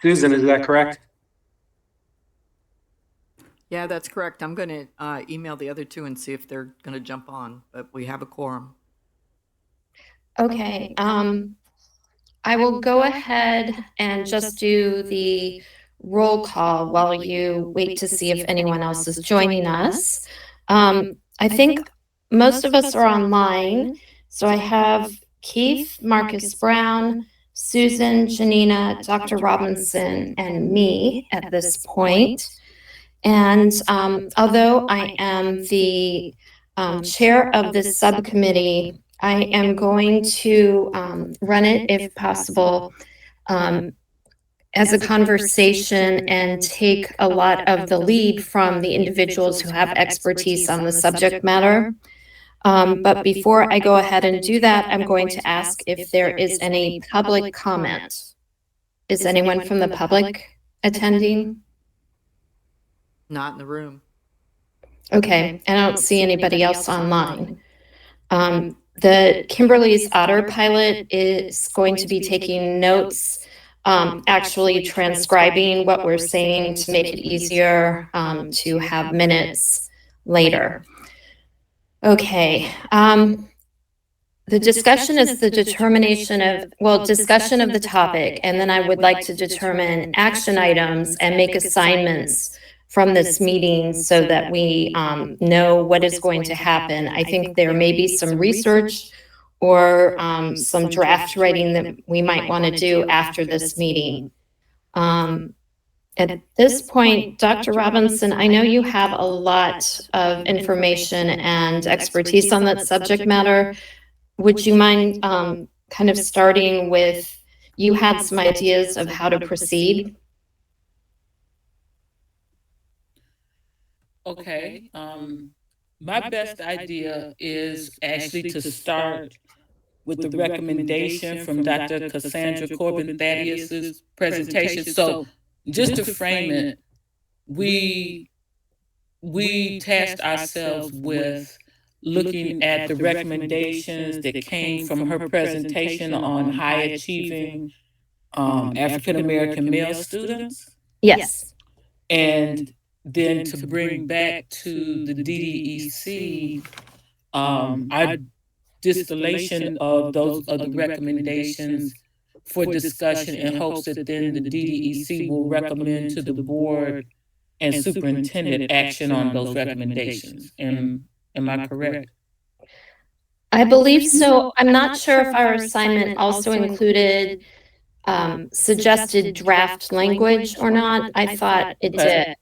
Susan, is that correct? Yeah, that's correct. I'm going to email the other two and see if they're going to jump on, but we have a quorum. Okay. I will go ahead and just do the roll call while you wait to see if anyone else is joining us. I think most of us are online. So I have Keith, Marcus Brown, Susan, Janina, Dr. Robinson, and me at this point. And although I am the chair of this subcommittee, I am going to run it, if possible, as a conversation and take a lot of the lead from the individuals who have expertise on the subject matter. But before I go ahead and do that, I'm going to ask if there is any public comment. Is anyone from the public attending? Not in the room. Okay, I don't see anybody else online. The Kimberly's autopilot is going to be taking notes, actually transcribing what we're saying to make it easier to have minutes later. Okay. The discussion is the determination of, well, discussion of the topic, and then I would like to determine action items and make assignments from this meeting so that we know what is going to happen. I think there may be some research or some draft writing that we might want to do after this meeting. At this point, Dr. Robinson, I know you have a lot of information and expertise on that subject matter. Would you mind kind of starting with, you had some ideas of how to proceed? Okay. My best idea is actually to start with the recommendation from Dr. Cassandra Corbin Thaddeus's presentation. So just to frame it, we tasked ourselves with looking at the recommendations that came from her presentation on high achieving African American male students. Yes. And then to bring back to the DDEC our distillation of those other recommendations for discussion in hopes that then the DDEC will recommend to the board and superintendent action on those recommendations. Am I correct? I believe so. I'm not sure if our assignment also included suggested draft language or not. I thought it did.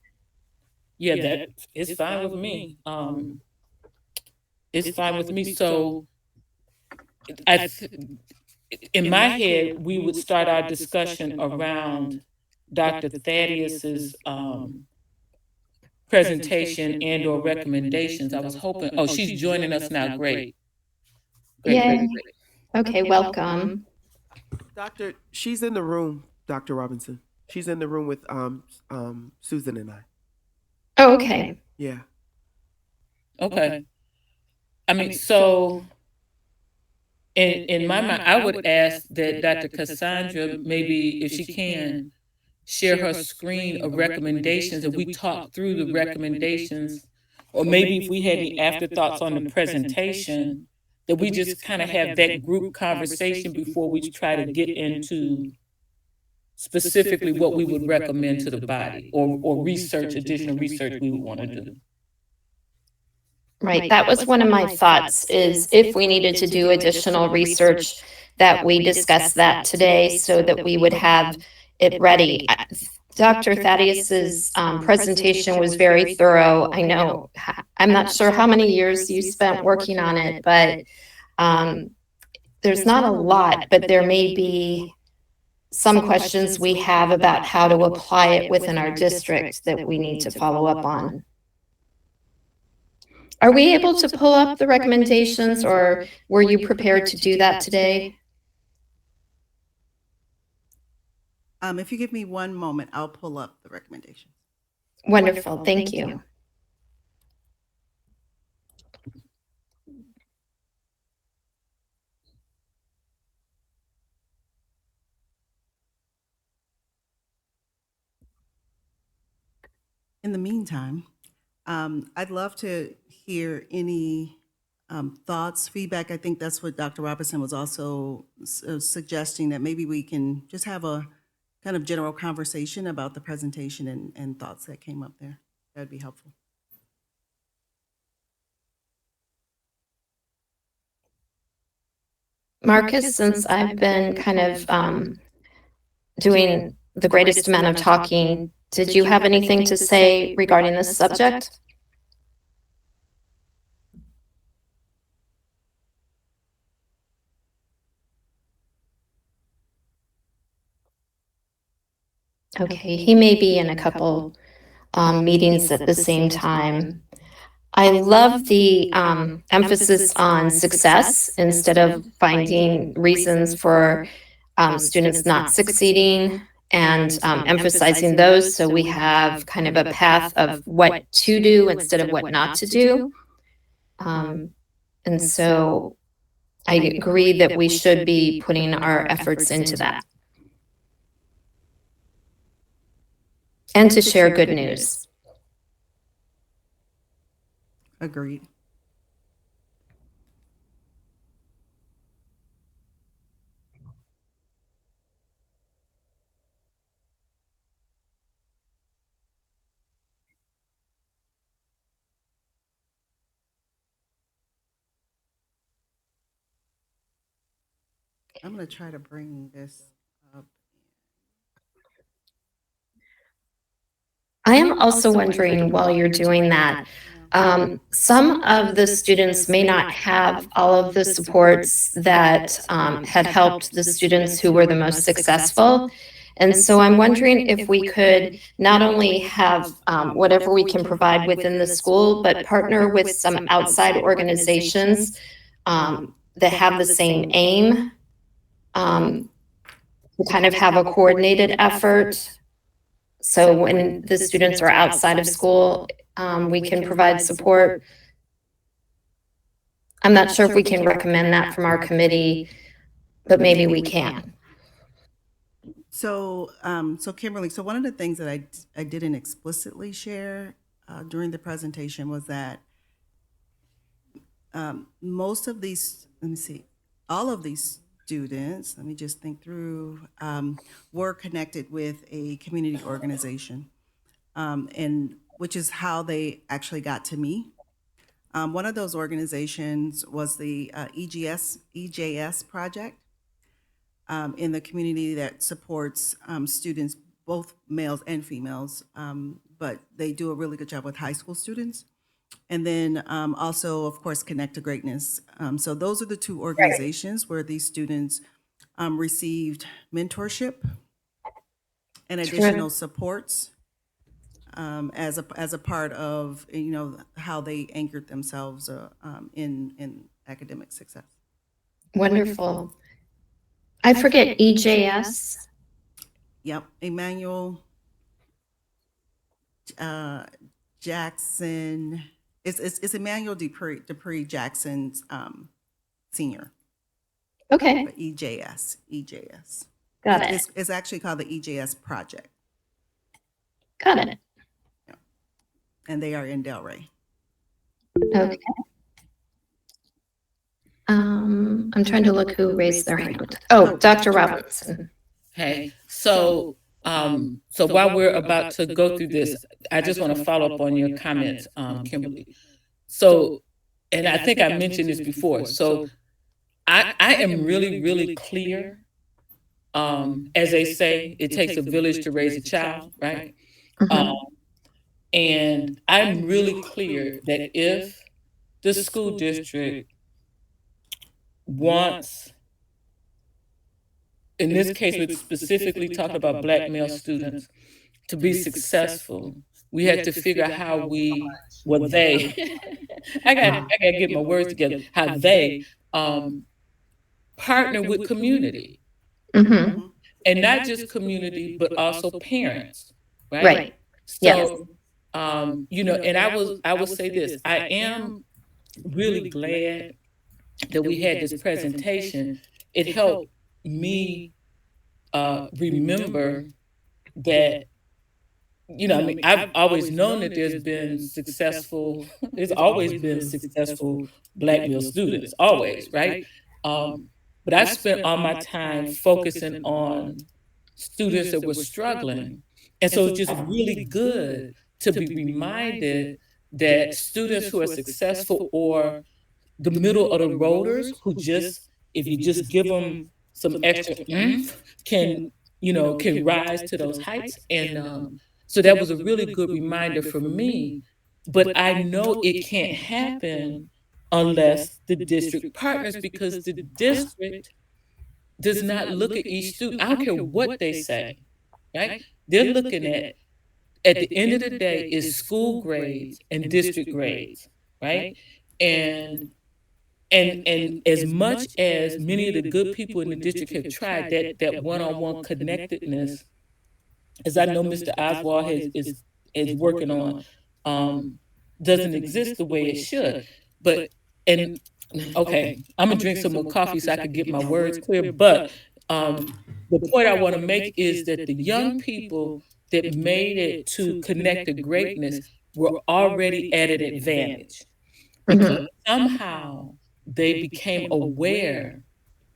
Yeah, that is fine with me. It's fine with me. So in my head, we would start our discussion around Dr. Thaddeus's presentation and or recommendations. I was hoping, oh, she's joining us now. Great. Great. Okay, welcome. She's in the room, Dr. Robinson. She's in the room with Susan and I. Oh, okay. Yeah. Okay. I mean, so in my mind, I would ask that Dr. Cassandra, maybe if she can, share her screen of recommendations and we talk through the recommendations, or maybe if we had any afterthoughts on the presentation, that we just kind of have that group conversation before we try to get into specifically what we would recommend to the body or additional research we would want to do. Right, that was one of my thoughts, is if we needed to do additional research, that we discuss that today so that we would have it ready. Dr. Thaddeus's presentation was very thorough. I know, I'm not sure how many years you spent working on it, but there's not a lot, but there may be some questions we have about how to apply it within our district that we need to follow up on. Are we able to pull up the recommendations, or were you prepared to do that today? If you give me one moment, I'll pull up the recommendations. Wonderful, thank you. In the meantime, I'd love to hear any thoughts, feedback. I think that's what Dr. Robinson was also suggesting, that maybe we can just have a kind of general conversation about the presentation and thoughts that came up there. That'd be helpful. Marcus, since I've been kind of doing the greatest amount of talking, did you have anything to say regarding this subject? Okay, he may be in a couple meetings at the same time. I love the emphasis on success instead of finding reasons for students not succeeding, and emphasizing those so we have kind of a path of what to do instead of what not to do. And so I agree that we should be putting our efforts into that. And to share good news. Agreed. I'm going to try to bring this up. I am also wondering, while you're doing that, some of the students may not have all of the supports that had helped the students who were the most successful. And so I'm wondering if we could not only have whatever we can provide within the school, but partner with some outside organizations that have the same aim, to kind of have a coordinated effort. So when the students are outside of school, we can provide support. I'm not sure if we can recommend that from our committee, but maybe we can. So, Kimberly, so one of the things that I didn't explicitly share during the presentation was that most of these, all of these students, let me just think through, were connected with a community organization, and which is how they actually got to me. One of those organizations was the EJS project in the community that supports students, both males and females, but they do a really good job with high school students. And then also, of course, Connect to Greatness. So those are the two organizations where these students received mentorship and additional supports as a part of, you know, how they anchored themselves in academic success. Wonderful. I forget EJS. Yep, Emmanuel Jackson. It's Emmanuel Dupree Jackson's senior. Okay. But EJS. Got it. It's actually called the EJS project. Got it. Yeah. And they are in Delray. Okay. I'm trying to look who raised their hand. Oh, Dr. Robinson. Hey, so while we're about to go through this, I just want to follow up on your comments, Kimberly. So, and I think I mentioned this before. So, I am really, really clear. As they say, it takes a village to raise a child, right? And I'm really clear that if the school district wants, in this case, we're specifically talking about Black male students, to be successful, we had to figure out how they, I gotta get my words together, how they partner with community. Mm-hmm. And not just community, but also parents, right? Right. So, you know, and I will say this, I am really glad that we had this presentation. It helped me remember that I've always known that there's been successful, there's always been successful Black male students, always, right? Um, but I spent all my time focusing on students that were struggling. And so it's just really good to be reminded that students who are successful or the middle of the roaders who just, if you just give them some extra oomph, can, can rise to those heights. And so that was a really good reminder for me. But I know it can't happen unless the district partners, because the district does not look at each student. I don't care what they say, right? They're looking at the end of the day, is school grades and district grades, right? And and as much as many of the good people in the district have tried, that one-on-one connectedness, as I know Mr. Oswald is working on, doesn't exist the way it should. But and okay, I'm gonna drink some more coffee so I can get my words clear. But the point I want to make is that the young people that made it to connect to greatness were already at an advantage, because Mhm. somehow they became aware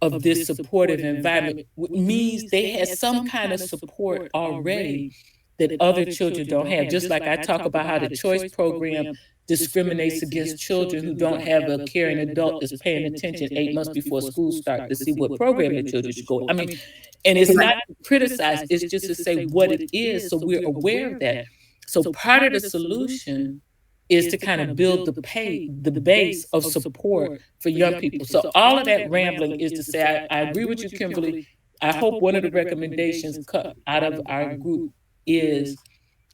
of this supportive environment, means they had some kind of support already that other children don't have. Just like I talk about how the choice program discriminates against children who don't have a caring adult that's paying attention 8 months before school start to see what program the children should go. I mean, and it's not to criticize, it's just to say what it is so we're aware of that. So part of the solution is to kind of build the base of support for young people. So all of that rambling is to say, I agree with you, Kimberly. I hope one of the recommendations cut out of our group is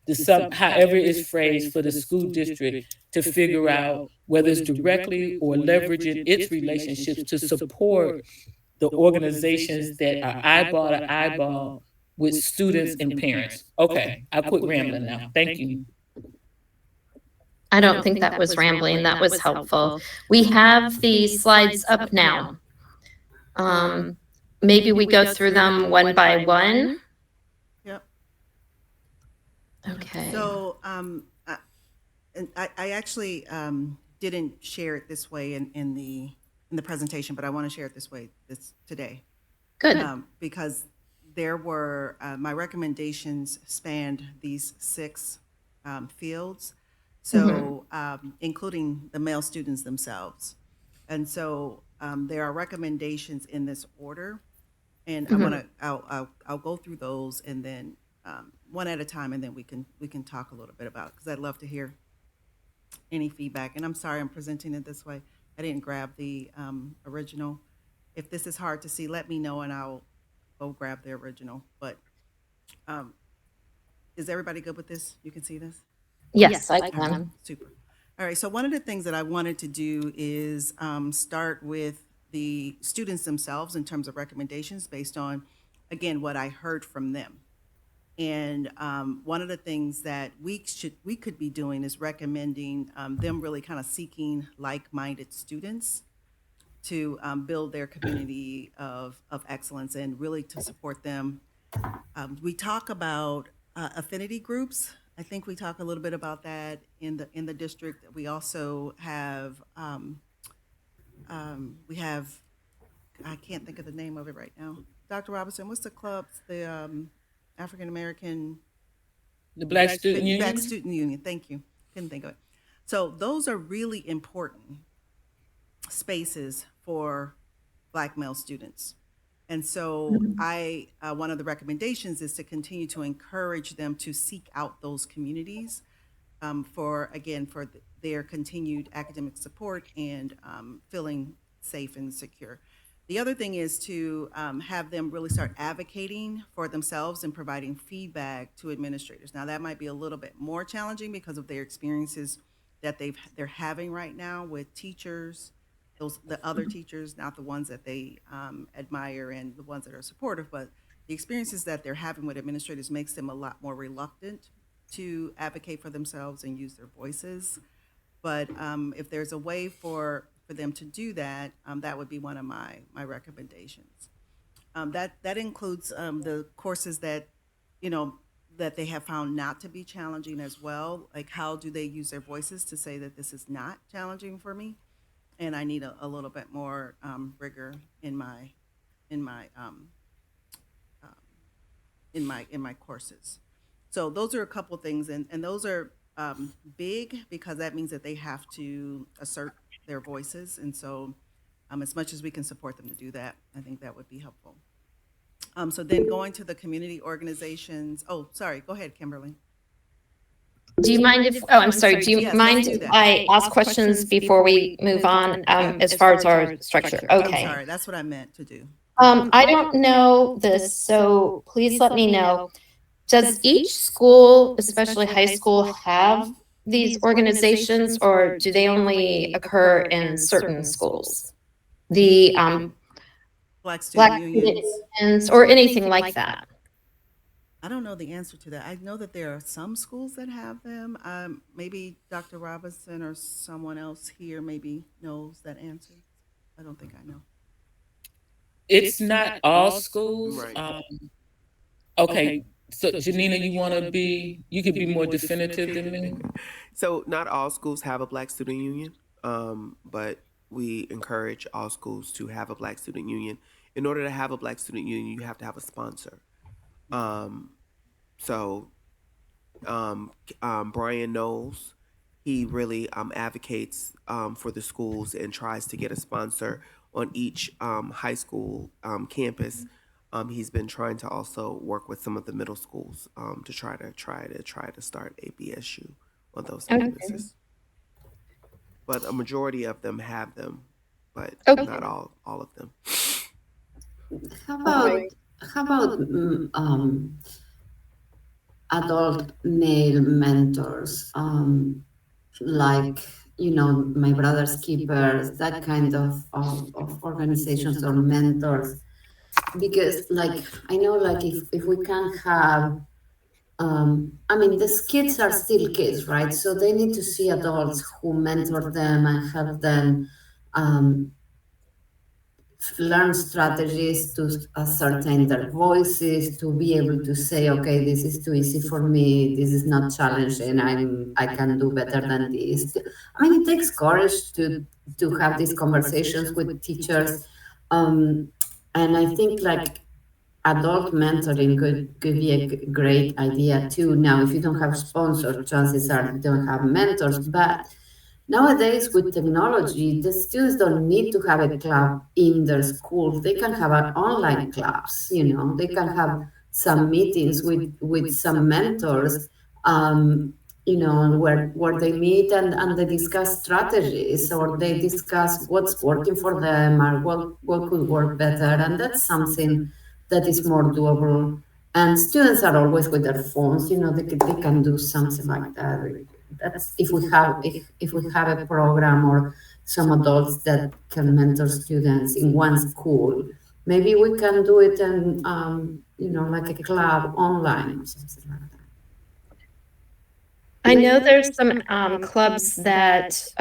the some, however it's phrased, for the school district to figure out whether it's directly or leveraging its relationships to support the organizations that are eyeball to eyeball with students and parents. Okay, I'll quit rambling now. Thank you. I don't think that was rambling. That was helpful. We have the slides up now. Maybe we go through them one by one. Yep. Okay. So, and I actually didn't share it this way in the presentation, but I want to share it this way today. Good. Because there were my recommendations spanned these 6 fields, so including the male students themselves, and so there are recommendations in this order, and I'll go through those and then one at a time, and then we can talk a little bit about it, because I'd love to hear any feedback. And I'm sorry I'm presenting it this way. I didn't grab the original. If this is hard to see, let me know and I'll go grab the original. But is everybody good with this? You can see this? Yes, I can. Super. All right. So one of the things that I wanted to do is start with the students themselves in terms of recommendations based on, again, what I heard from them. And one of the things that we could be doing is recommending them really kind of seeking like-minded students to build their community of excellence and really to support them. We talk about affinity groups. I think we talk a little bit about that in the district. We also have I can't think of the name of it right now. Dr. Robinson, what's the clubs? The African American The Black Student Union? Black Student Union. Thank you. Couldn't think of it. So those are really important spaces for Black male students. And so I one of the recommendations is to continue to encourage them to seek out those communities for their continued academic support and feeling safe and secure. The other thing is to have them really start advocating for themselves and providing feedback to administrators. Now that might be a little bit more challenging because of their experiences that they're having right now with teachers, the other teachers, not the ones that they admire and the ones that are supportive, but the experiences that they're having with administrators makes them a lot more reluctant to advocate for themselves and use their voices. But if there's a way for them to do that, that would be one of my recommendations. That includes the courses that, that they have found not to be challenging as well. Like, how do they use their voices to say that this is not challenging for me? And I need a little bit more rigor in my in my um, in my courses. So those are a couple things, and those are big because that means that they have to assert their voices. And so, as much as we can support them to do that, I think that would be helpful. So then going to the community organizations. Oh, sorry. Go ahead, Kimberly. Do you mind if, oh, I'm sorry, do you Yes, let's mind do if that. I ask questions before we move on, as far as our structure? I'm Okay. sorry. That's what I meant to do. I don't know this, so please let me know. Does each school, especially high school, have these organizations, or do they only occur in certain schools? The Black student Black unions. unions or anything like that? I don't know the answer to that. I know that there are some schools that have them. Maybe Dr. Robinson or someone else here maybe knows that answer. I don't think I know. It's not all schools. Right. Okay, so Janina, you could be more definitive than me. So not all schools have a Black student union, but we encourage all schools to have a Black student union. In order to have a Black student union, you have to have a sponsor. So Brian knows he really advocates for the schools and tries to get a sponsor on each high school campus. He's been trying to also work with some of the middle schools to try to start a BSU on those Okay. campuses. But a majority of them have them, but Okay. not all of them. How about adult male mentors, like my brother's keepers, that kind of organizations or mentors? Because I know if we can have, I mean, these kids are still kids, right? So they need to see adults who mentor them and help them learn strategies to ascertain their voices, to be able to say, okay, this is too easy for me, this is not challenging, I can do better than this. I mean, it takes courage to have these conversations with teachers, and I think adult mentoring could be a great idea too. Now, if you don't have sponsors, chances are you don't have mentors, but nowadays, with technology, the students don't need to have a club in their schools. They can have an online clubs. They can have some meetings with some mentors, where they meet and they discuss strategies, or they discuss what's working for them, or what could work better. And that's something that is more doable. And students are always with their phones. They can do something like that. That's if we have a program or some adults that can mentor students in one school. Maybe we can do it in like a club online or something like that. I know there's some clubs that,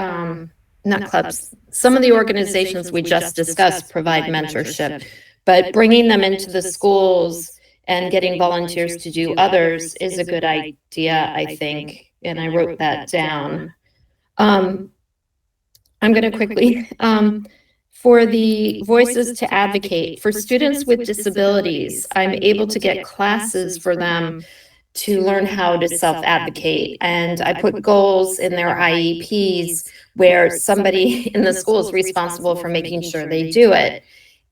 not clubs, some of the organizations we just discussed provide mentorship, but bringing them into the schools and getting volunteers to do others is a good idea, I think, and I wrote that down. I'm going to quickly, for the Voices to Advocate, for students with disabilities, I'm able to get classes for them to learn how to self-advocate. And I put goals in their IEPs where somebody in the school is responsible for making sure they do it.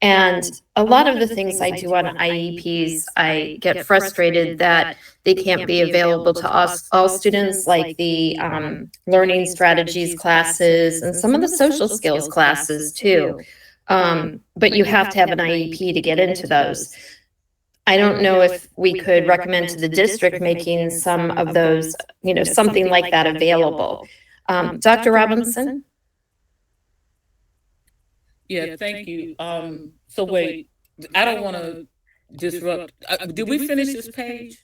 And a lot of the things I do on IEPs, I get frustrated that they can't be available to us, all students, like the learning strategies classes and some of the social skills classes too. But you have to have an IEP to get into those. I don't know if we could recommend to the district making some of those, something like that available. Dr. Robinson? Yeah, thank you. So wait, I don't want to disrupt. Did we finish this page?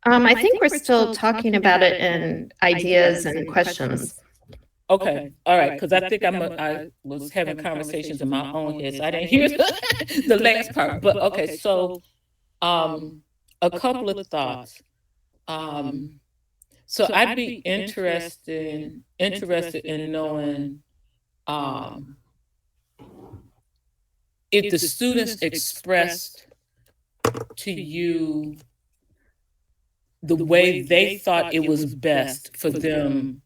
I think we're still talking about it in ideas and questions. Okay, all right, because I think I was having conversations in my own head, so I didn't hear the last part. But okay, so a couple of thoughts. So I'd be interested in knowing um, if the students expressed to you the way they thought it was best for them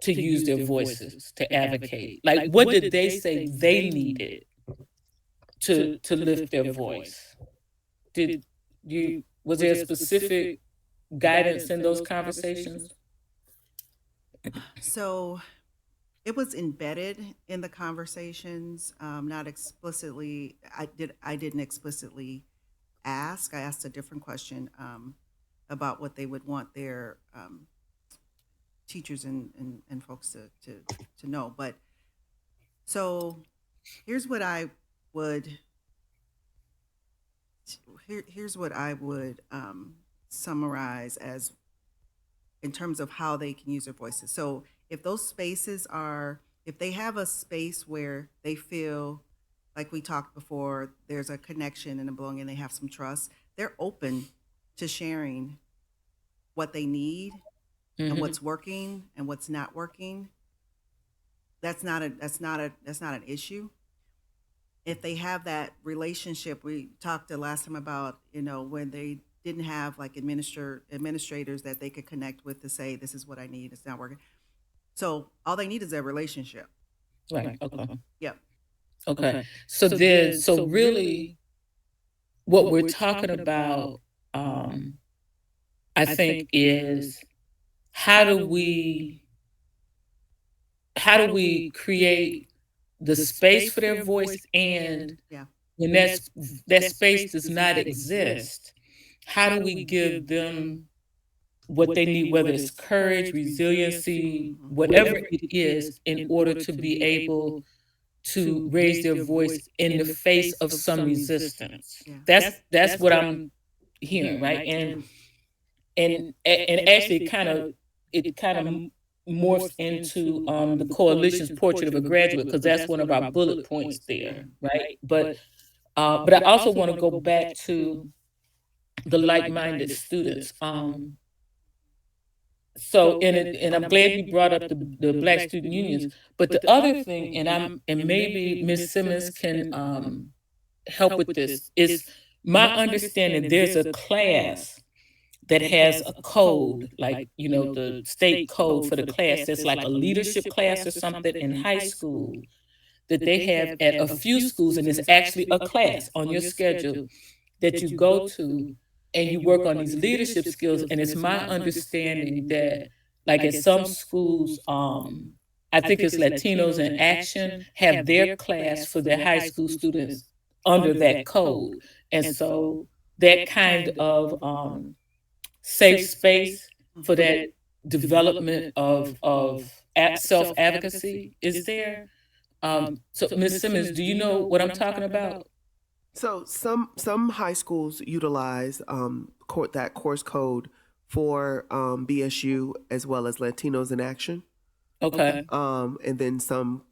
to use their voices to advocate. Like, what did they say they needed to lift their voice? Did you was there specific guidance in those conversations? So it was embedded in the conversations, not explicitly. I didn't explicitly ask. I asked a different question about what they would want their teachers and folks to know. But so here's what I would here's what I would summarize as in terms of how they can use their voices. So if those spaces are, if they have a space where they feel like we talked before, there's a connection and a belonging, they have some trust, they're open to sharing what they need and what's working and what's not working. That's not an issue. If they have that relationship, we talked the last time about, when they didn't have like administrators that they could connect with to say, this is what I need, it's not working. So all they need is a relationship. Right. Okay. Yep. Okay. So really, what we're talking about, I think, is how do we create the space for their voice, and Yeah. when that space does not exist, how do we give them what they need, whether it's courage, resiliency, whatever it is, in order to be able to raise their voice in the face of some resistance. Yeah. That's what I'm hearing, right? And actually, it kind of morphs into the coalition's portrait of a graduate, because that's one of our bullet points there, right? But I also want to go back to the like-minded students. So and I'm glad you brought up the Black student unions. But the other thing, and maybe Miss Simmons can help with this, is my understanding there's a class that has a code, like, the state code for the class, that's like a leadership class or something in high school, that they have at a few schools, and it's actually a class on your schedule that you go to, and you work on these leadership skills. And it's my understanding that, like, at some schools, I think it's Latinos in Action, have their class for their high school students under that code. And so that kind of safe space for that development of self advocacy is there. So Ms. Simmons, do you know what I'm talking about? So some high schools utilize that course code for BSU as well as Latinos in Action. Okay. And then some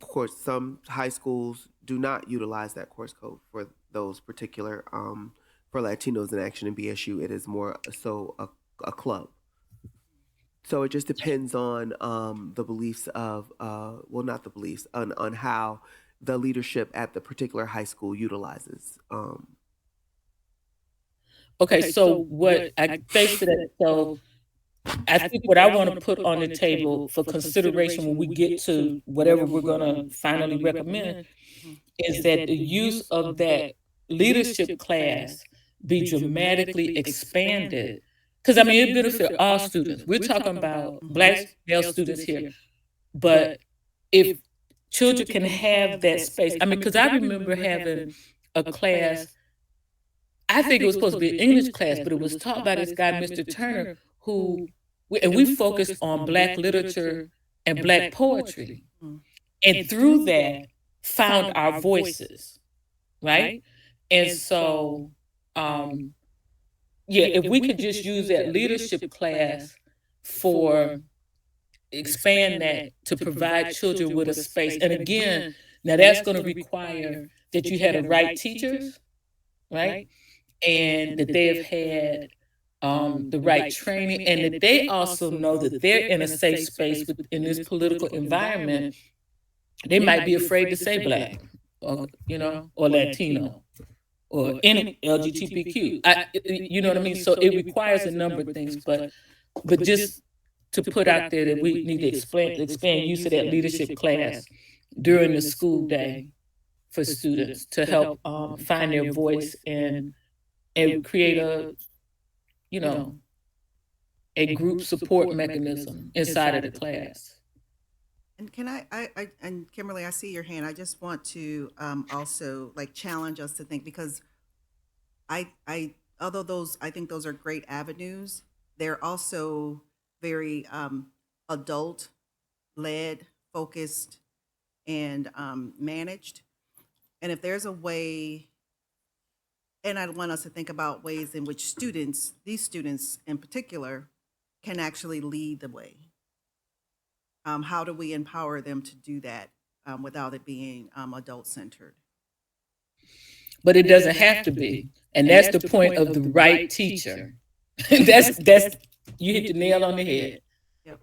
high schools do not utilize that course code for those particular for Latinos in Action and BSU. It is more so a club. So it just depends on the beliefs of well, not the beliefs, on how the leadership at the particular high school utilizes. Okay, so what I thanks for that. So I think what I want to put on the table for consideration when we get to whatever we're going to finally recommend is that the use of that leadership class be dramatically expanded. Because, I mean, it benefits all students. We're talking about Black male students here. But if children can have that space, I mean, because I remember having a class, I think it was supposed to be an English class, but it was taught by this guy, Mr. Turner, and we focused on Black literature and Black poetry. And through that, found our voices, right? And so, yeah, if we could just use that leadership class for expand that to provide children with a space. And again, now that's going to require that you had the right teachers, right? And that they have had the right training, and that they also know that they're in a safe space in this political environment. They might be afraid to say Black, or or Latino, or any LGBTQ. You know what I mean? So it requires a number of things, but just to put out there that we need to expand use of that leadership class during the school day for students to help find their voice and create you know a group support mechanism inside of the class. And can and Kimberly, I see your hand. I just want to also like challenge us to think, because although I think those are great avenues, they're also very adult led, focused, and managed. And if there's a way, and I want us to think about ways in which these students in particular, can actually lead the way. How do we empower them to do that without it being adult-centered? But it doesn't have to be, and that's the point of the right teacher. that's you hit the nail on the head. Yep.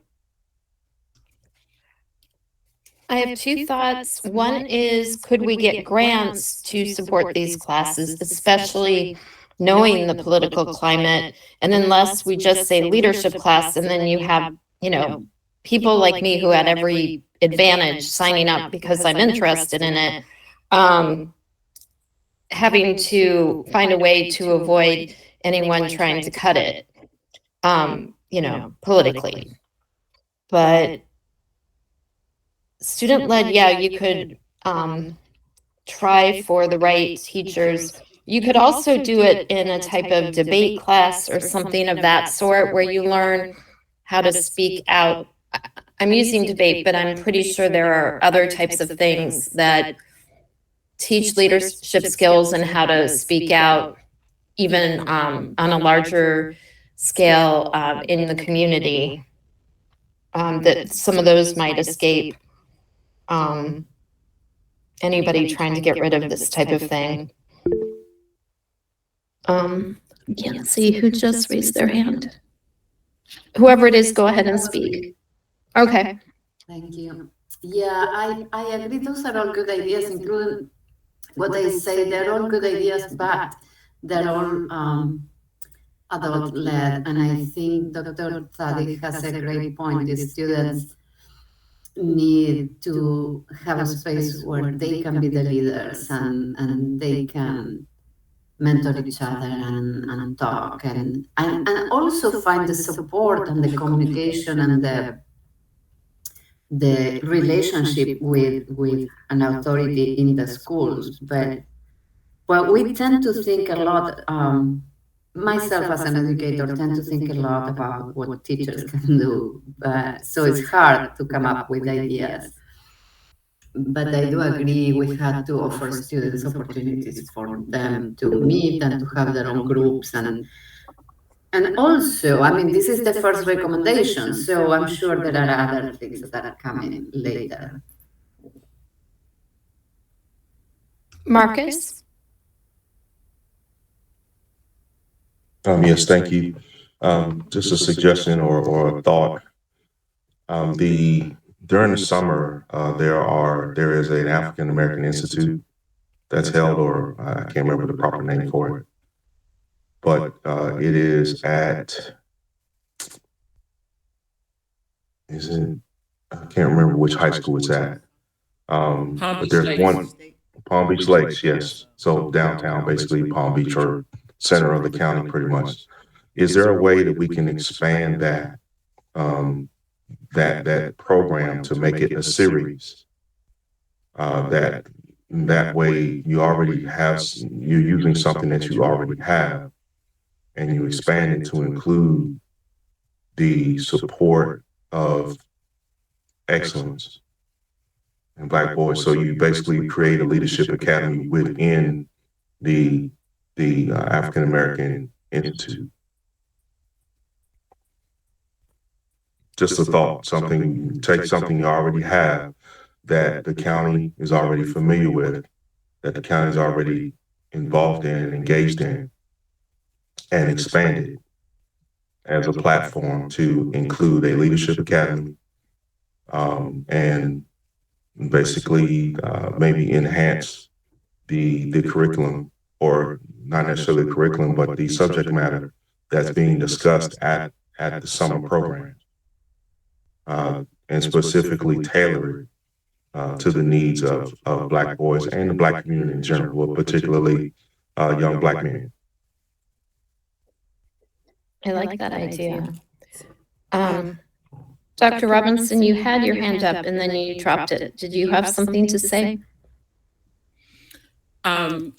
I have two thoughts. One is, could we get grants to support these classes, especially knowing the political climate? And unless we just say leadership class, and then you have, people like me who had every advantage signing up because I'm interested in it, having to find a way to avoid anyone trying to cut it, politically. But student-led, yeah, you could try for the right teachers. You could also do it in a type of debate class or something of that sort, where you learn how to speak out. I'm using debate, but I'm pretty sure there are other types of things that teach leadership skills and how to speak out, even on a larger scale in the community. That some of those might escape anybody trying to get rid of this type of thing. I can't see who just raised their hand. Whoever it is, go ahead and speak. Okay. Thank you. Yeah, I agree. Those are all good ideas, including what I say. They're all good ideas, but they're all adult-led. And I think Dr. Tzadik has a great point. The students need to have a space where they can be the leaders and they can mentor each other and talk and also find the support and the communication and the relationship with an authority in the schools. But we tend to think a lot, myself as an educator tend to think a lot about what teachers can do, but so it's hard to come up with ideas. But I do agree we had to offer students opportunities for them to meet and to have their own groups. And also, I mean, this is the first recommendation, so I'm sure there are other things that are coming later. Marcus? Yes, thank you. Just a suggestion or a thought. During the summer, there is an African American Institute that's held, or I can't remember the proper name for it, but it is at, I can't remember which high school it's at. But there's one, Palm Beach Lakes, yes. So downtown, basically Palm Beach, or center of the county, pretty much. Is there a way that we can expand that that program to make it a series? That way you're using something that you already have, and you expand it to include the support of excellence and Black boys. So you basically create a leadership academy within the African American Institute. Just a thought, take something you already have that the county is already familiar with, that the county is already involved in and engaged in, and expand it as a platform to include a leadership academy, and basically maybe enhance the curriculum, or not necessarily the curriculum, but the subject matter that's being discussed at the summer program, and specifically tailor it to the needs of Black boys and the Black community in general, but particularly young Black men. I like that idea. Dr. Robinson, you had your hand up and then you dropped it. Did you have something to say? No,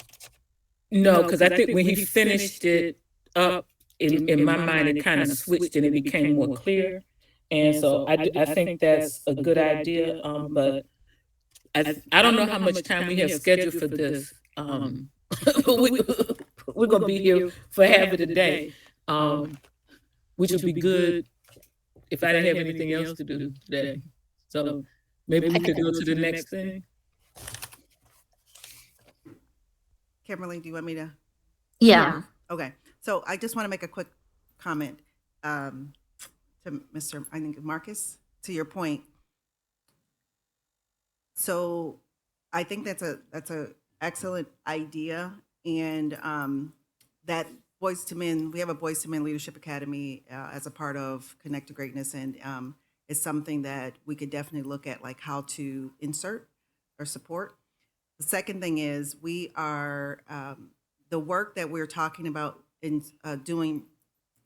because I think when he finished it up, in my mind, it kind of switched and it became more clear. And so I think that's a good idea. But I don't know how much time we have scheduled for this. we, we're going to be here for half of the day, which would be good if I didn't have anything else to do today. So maybe we could go to the next thing. Kimberly, do you want me to? Yeah. Okay, so I just want to make a quick comment to Mr. I think Marcus, to your point. So I think that's a excellent idea, and that Boys to Men, we have a Boys to Men Leadership Academy as a part of Connect to Greatness, and it's something that we could definitely look at, like how to insert or support. The second thing is we are the work that we're talking about in doing,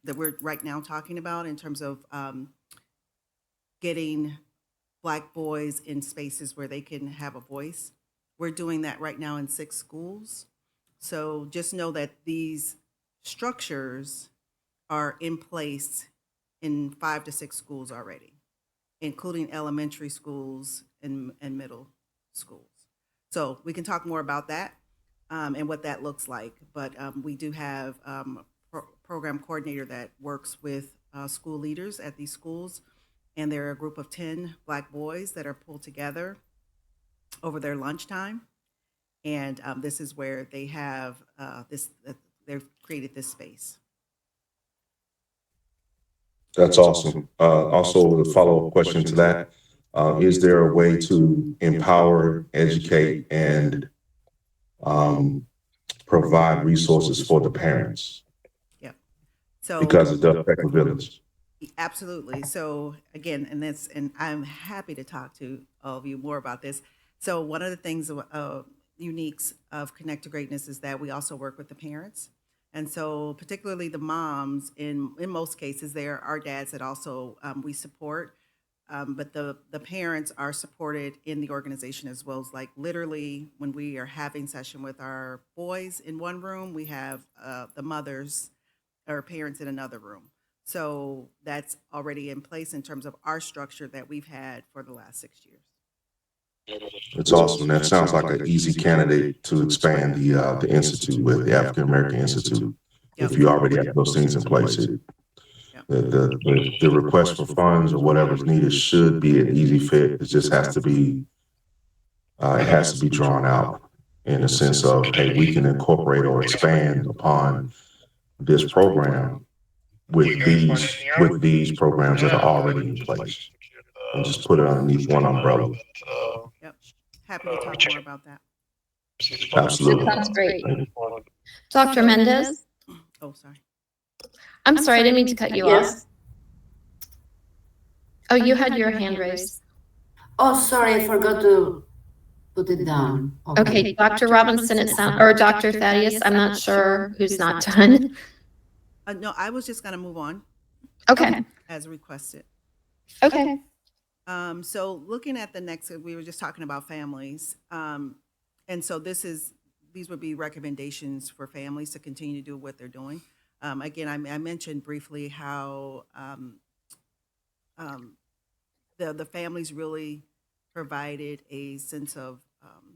that we're right now talking about in terms of getting Black boys in spaces where they can have a voice. We're doing that right now in 6 schools. So just know that these structures are in place in 5 to 6 schools already, including elementary schools and middle schools. So we can talk more about that and what that looks like. But we do have a program coordinator that works with school leaders at these schools. And they're a group of 10 Black boys that are pulled together over their lunchtime. And this is where they have they've created this space. That's awesome. Also, a follow-up question to that, is there a way to empower, educate, and provide resources for the parents? Yeah. So Because it does affect the village. absolutely. So again, and I'm happy to talk to all of you more about this. So one of the things uniques of Connect to Greatness is that we also work with the parents. And so particularly the moms, in most cases, there are dads that also we support. But the parents are supported in the organization as well, as like literally when we are having session with our boys in one room, we have the mothers or parents in another room. So that's already in place in terms of our structure that we've had for the last 6 years. It's awesome. That sounds like an easy candidate to expand the institute with, the African American Institute. Yep. If you already have those things in place, the request for funds or whatever's needed should be an easy fit. It just has to be drawn out in the sense of, hey, we can incorporate or expand upon this program with these programs that are already in place, and just put it underneath one umbrella. Yep. Happy to talk more about that. Absolutely. Sounds great. Dr. Mendez? Oh, sorry. I'm sorry, I didn't mean to cut you off. Oh, you had your hand raised. Oh, sorry, I forgot to put it down. Okay, Dr. Robinson, or Dr. Thaddeus, I'm not sure who's not done. No, I was just going to move on Okay, as requested. okay. So looking at the next, we were just talking about families. And so these would be recommendations for families to continue to do what they're doing. Again, I mentioned briefly how the families really provided a sense of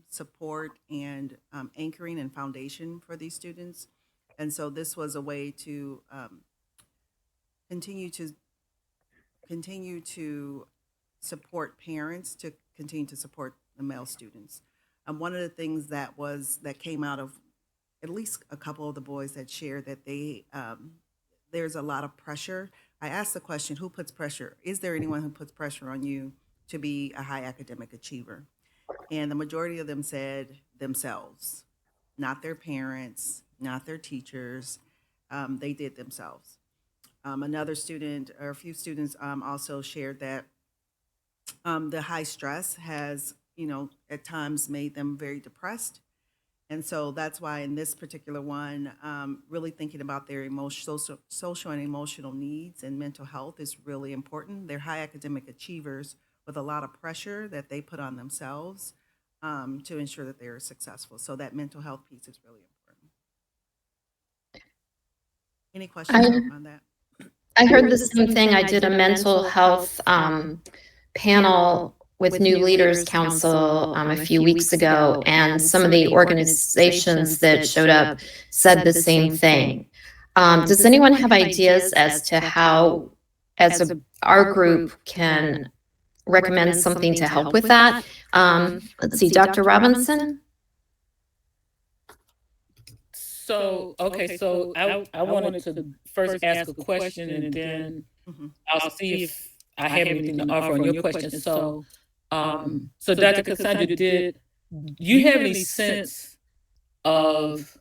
support and anchoring and foundation for these students. And so this was a way to continue to support parents, to continue to support the male students. One of the things that came out of at least a couple of the boys that shared that there's a lot of pressure. I asked the question, who puts pressure? Is there anyone who puts pressure on you to be a high academic achiever? And the majority of them said themselves, not their parents, not their teachers. They did themselves. Another student, or a few students, also shared that the high stress has, at times made them very depressed. And so that's why in this particular one, really thinking about their social and emotional needs and mental health is really important. They're high academic achievers with a lot of pressure that they put on themselves to ensure that they're successful. So that mental health piece is really important. Any questions on that? I heard the same thing. I did a mental health panel with New Leaders Council a few weeks ago, and some of the organizations that showed up said the same thing. Does anyone have ideas as to how, as our group, can recommend something to help with that? Let's see, Dr. Robinson? So, okay, so I wanted to first ask a question, and then I'll see if I have anything to offer on your question. So, so Dr. Cassandra, do you have any sense of,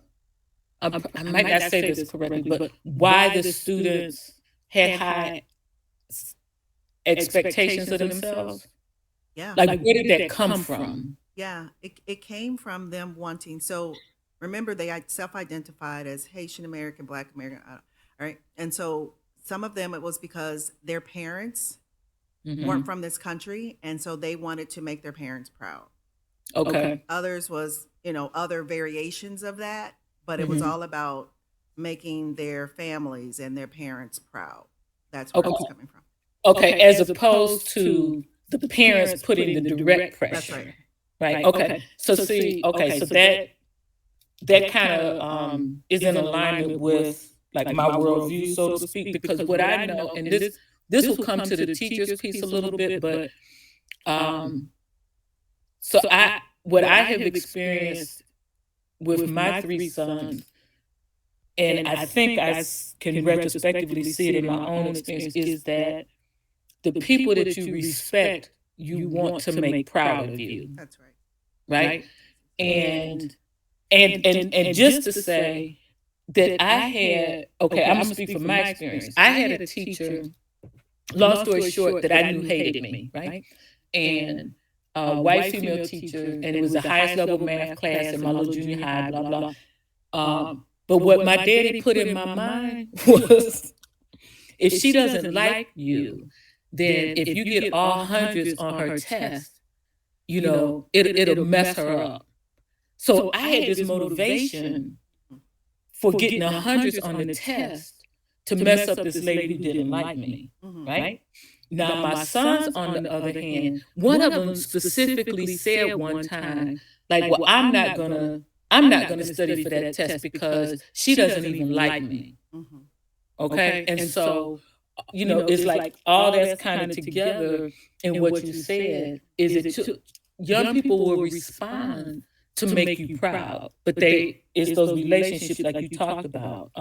I might not say this correctly, but why the students had high expectations of themselves? Yeah. Like, where did that come from? Yeah, it came from them wanting. So remember, they self-identified as Haitian American, Black American, all right? And so some of them, it was because their parents weren't from this country, and so they wanted to make their parents proud. Okay. Others was, other variations of that, but it was all about making their families and their parents proud. That's where it was coming from. Okay, as opposed to the parents putting the direct pressure. That's right. Right. Okay. So see. Okay. So that kind of is in alignment with like my worldview, so to speak. Because what I know, and this will come to the teachers piece a little bit, but so what I have experienced with my three sons, and I think I can retrospectively see it in my own experience, is that the people that you respect, you want to make proud of you. That's right. Right? And just to say that I had, okay, I'm gonna speak from my experience. I had a teacher, long story short, that I knew hated me, right? And a white female teacher, and it was the highest level math class in my little junior high, blah, blah. But what my daddy put in my mind was, if she doesn't like you, then if you get all hundreds on her test, it'll mess her up. So I had this motivation for getting 100s on the test to mess up this lady who didn't like me, right? Now my sons, on the other hand, one of them specifically said one time, like, well, I'm not gonna study for that test because she doesn't even like me. Okay, and so it's like all that's kind of together in what you said. Is it young people will respond to make you proud, but it's those relationships like you talked about.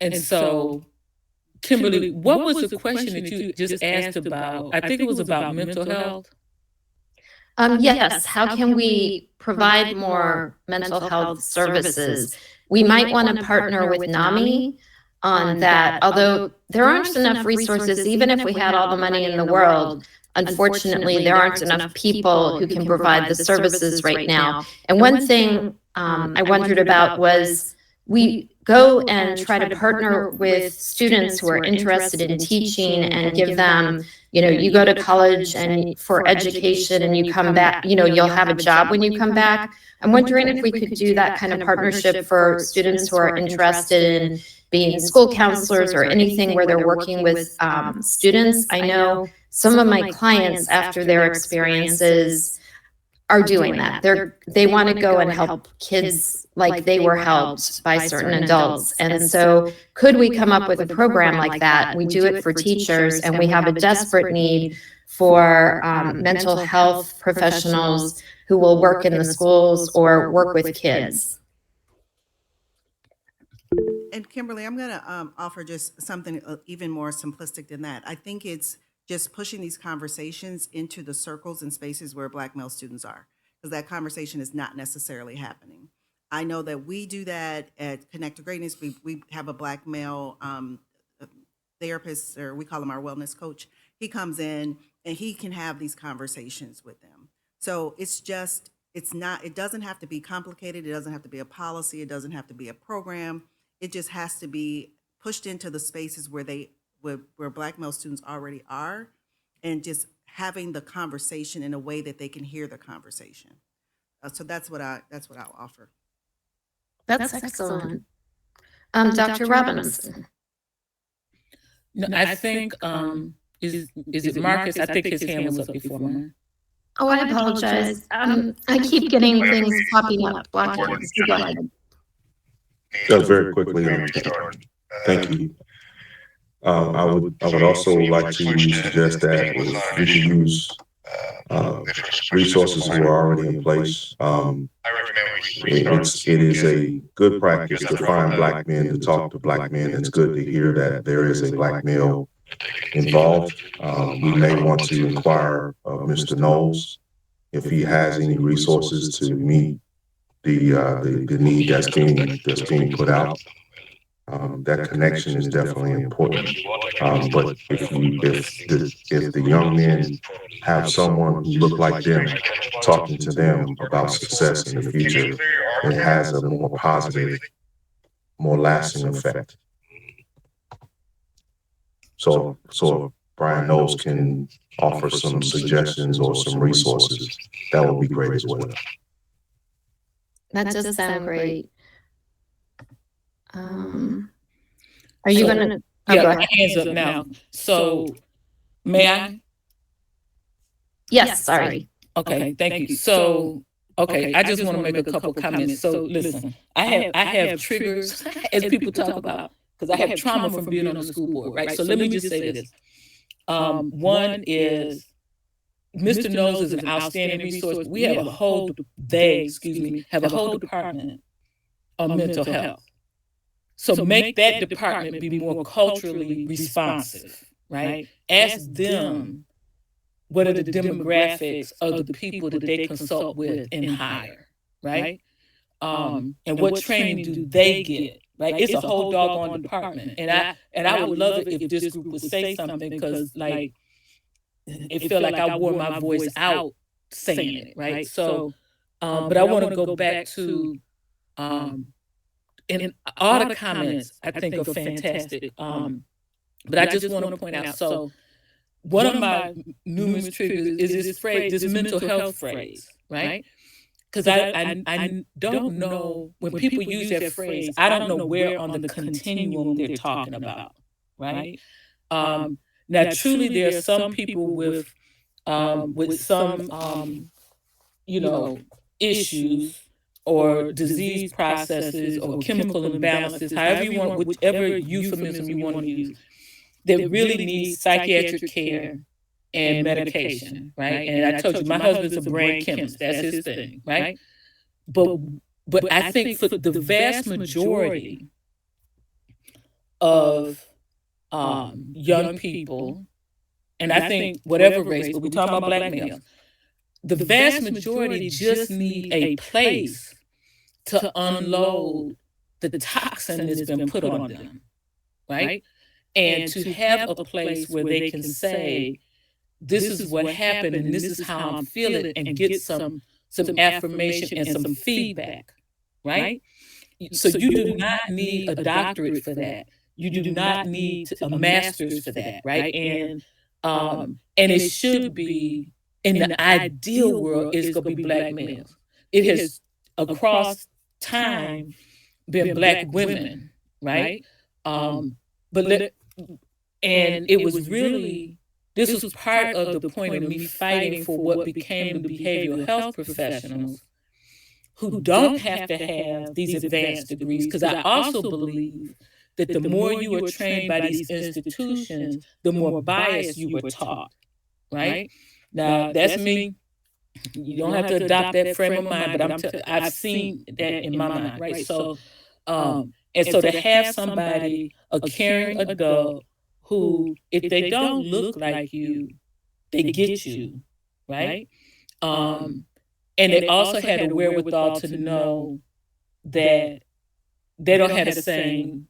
And so, Kimberly, what was the question that you just asked about? I think it was about mental health. Yes, how can we provide more mental health services? We might want to partner with NAMI on that, although there aren't enough resources, even if we had all the money in the world. Unfortunately, there aren't enough people who can provide the services right now. And one thing I wondered about was, we go and try to partner with students who are interested in teaching and give them, you go to college and for education and you come back, you'll have a job when you come back. I'm wondering if we could do that kind of partnership for students who are interested in being school counselors or anything where they're working with students. I know some of my clients, after their experiences, are doing that. They want to go and help kids like they were helped by certain adults. And so could we come up with a program like that? We do it for teachers, and we have a desperate need for mental health professionals who will work in the schools or work with kids. And Kimberly, I'm going to offer just something even more simplistic than that. I think it's just pushing these conversations into the circles and spaces where Black male students are, because that conversation is not necessarily happening. I know that we do that at Connect to Greatness. We have a Black male therapist, or we call him our wellness coach. He comes in and he can have these conversations with them. So it's not, it doesn't have to be complicated. It doesn't have to be a policy. It doesn't have to be a program. It just has to be pushed into the spaces where Black male students already are, and just having the conversation in a way that they can hear the conversation. So that's what I'll offer. That's excellent. Dr. Robinson. No, I think is it Marcus? I think his hand was up before mine. Oh, I apologize. I keep getting things popping up, blocking. So go ahead. Just very quickly, thank you. I would also like to suggest that we can use resources who are already in place. It is a good practice to find Black men to talk to Black men. It's good to hear that there is a Black male involved. We may want to inquire of Mr. Knowles if he has any resources to meet the need that's being put out. That connection is definitely important. But if the young men have someone who look like them talking to them about success in the future, it has a more positive, more lasting effect. So if Brian Knowles can offer some suggestions or some resources, that would be great as well. That does sound great. Are you going to? Yeah, my hands up now. So, may I? Yes, sorry. Okay, thank you. So, okay, I just want to make a couple comments. So, listen, I have triggers as people talk about, because I have trauma from being on the school board, right? So let me just say this. One is Mr. Knowles is an outstanding resource. We have a whole, have a whole department on mental health. So make that department be more culturally responsive, right? Ask them what are the demographics of the people that they consult with and hire, right? And what training do they get, right? It's a whole doggone department. And I would love it if this group would say something, because like it felt like I wore my voice out saying it, right? So, but I want to go back to and all the comments I think are fantastic. But I just want to point out, so one of my numerous triggers is this phrase, this mental health phrase, right? Because I don't know, when people use that phrase, I don't know where on the continuum they're talking about, right? Now, truly, there are some people with some, issues or disease processes or chemical imbalances, however you want, whichever euphemism you want to use, that really need psychiatric care and medication, right? And I told you, my husband's a brain chemist. That's his thing, right? But I think for the vast majority of young people, and I think whatever race, but we're talking about Black males, the vast majority just need a place to unload the toxin that's been put on them, right? And to have a place where they can say, this is what happened and this is how I'm feeling, and get some affirmation and some feedback, right? So you do not need a doctorate for that. You do not need a master's for that, right? And it should be, in the ideal world, it's going to be Black males. It has, across time, been Black women, right? And it was really, this was part of the point of me fighting for what became the behavioral health professionals who don't have to have these advanced degrees, because I also believe that the more you are trained by these institutions, the more bias you were taught, right? Now, that's me. You don't have to adopt that frame of mind, but I've seen that in my mind, right? So, And so to have somebody, a caring adult, who, if they don't look like you, they get you, right? And they also had a wherewithal to know that they don't have the same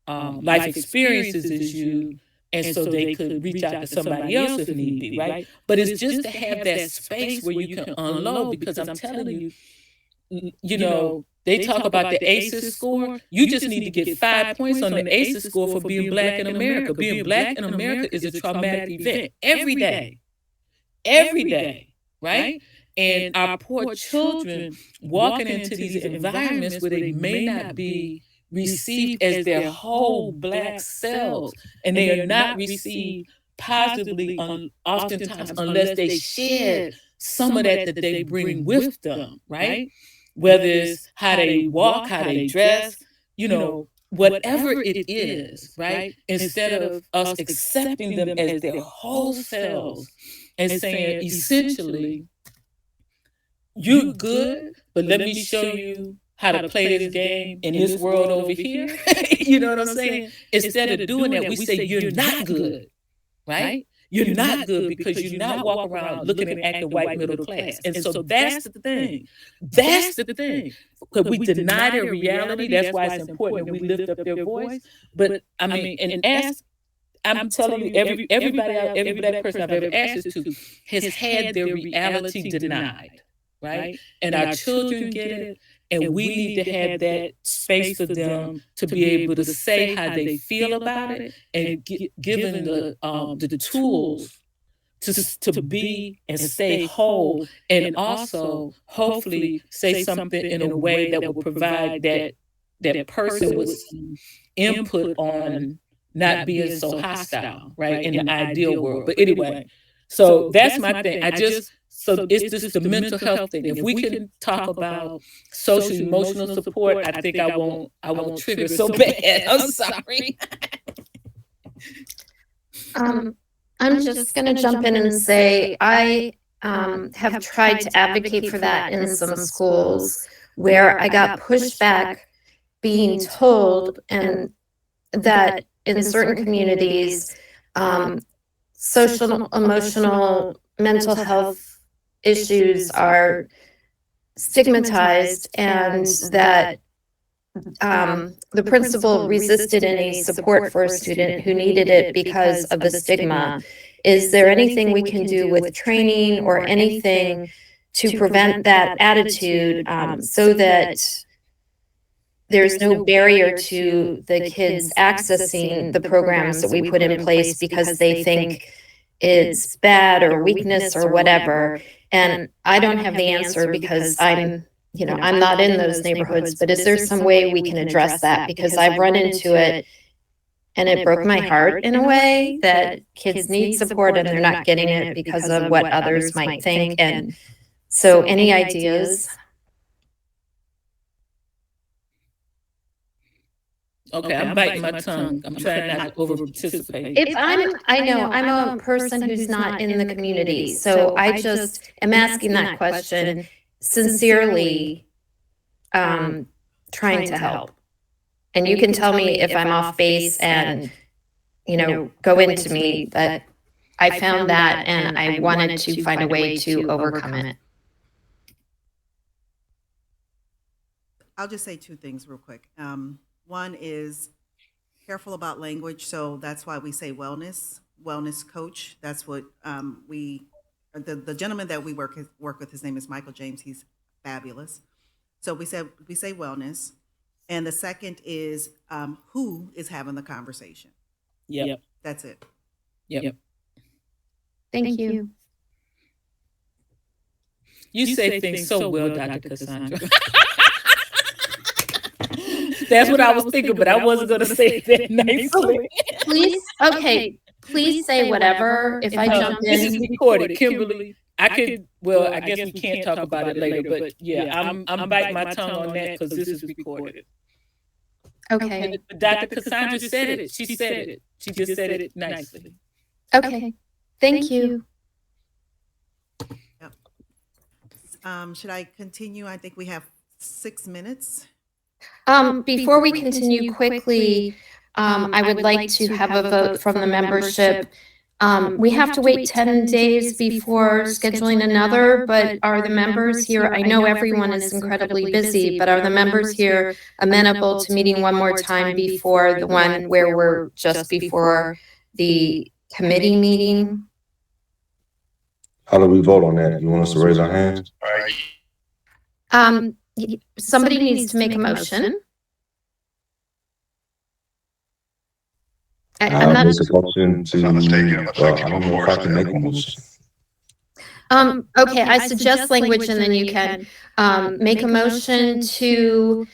life experiences as you, and so they could reach out to somebody else if need be, right? But it's just to have that space where you can unload, because I'm telling you, you know, they talk about the ACEs score. You just need to get 5 points on the ACEs score for being Black in America. Being Black in America is a traumatic event every day, right? And our poor children walking into these environments where they may not be received as their whole Black selves, and they are not received positively oftentimes unless they share some of that they bring with them, right? Whether it's how they walk, how they dress, whatever it is, right? Instead of us accepting them as their whole selves and saying, essentially, you're good, but let me show you how to play this game in this world over here. You know what I'm saying? Instead of doing that, we say, you're not good, right? You're not good because you're not walking around looking and acting white middle class. And so that's the thing. That's the thing. Because we deny their reality. That's why it's important that we lift up their voice. But I mean, and ask, I'm telling you, every Black person I've ever asked this to has had their reality denied, right? And our children get it, and we need to have that space for them to be able to say how they feel about it, and given the tools to be and stay whole, and also hopefully say something in a way that will provide that person with some input on not being so hostile, right, in the ideal world. But anyway, so that's my thing. So it's just the mental health thing. If we can talk about social emotional support, I think I won't trigger so bad. I'm sorry. I'm just going to jump in and say I have tried to advocate for that in some schools where I got pushback being told and that in certain communities, social, emotional, mental health issues are stigmatized, and that the principal resisted any support for a student who needed it because of the stigma. Is there anything we can do with training or anything to prevent that attitude, so that there's no barrier to the kids accessing the programs that we put in place because they think it's bad or weakness or whatever? And I don't have the answer because I'm not in those neighborhoods, but is there some way we can address that? Because I've run into it and it broke my heart in a way that kids need support and they're not getting it because of what others might think. And so any ideas? Okay, I'm biting my tongue. I'm trying not to over participate. I know I'm a person who's not in the community, so I just am asking that question sincerely, trying to help. And you can tell me if I'm off base and, go into me, but I found that and I wanted to find a way to overcome it. I'll just say two things real quick. One is careful about language. So that's why we say wellness coach. That's what the gentleman that we work with, his name is Michael James. He's fabulous. So we say wellness. And the second is who is having the conversation. Yep. That's it. Yep. Thank you. You say things so well, Dr. Cassandra. That's what I was thinking, but I wasn't going to say that nicely. Please say whatever. If I jump in. This is recorded, Kimberly. I guess we can't talk about it later, but yeah, I'm biting my tongue on that because this is recorded. Okay. But Dr. Cassandra said it. She said it. She just said it nicely. Okay. Thank you. Yep. Should I continue? I think we have 6 minutes. Before we continue quickly, I would like to have a vote from the membership. We have to wait 10 days before scheduling another, but are the members here, I know everyone is incredibly busy, but are the members here amenable to meeting one more time before the one where we're just before the committee meeting? How do we vote on that? You want us to raise our hands? Somebody needs to make a motion. I'm not. Make a motion to, I don't know if I can make a motion. Okay, I suggest language and then you can make a motion to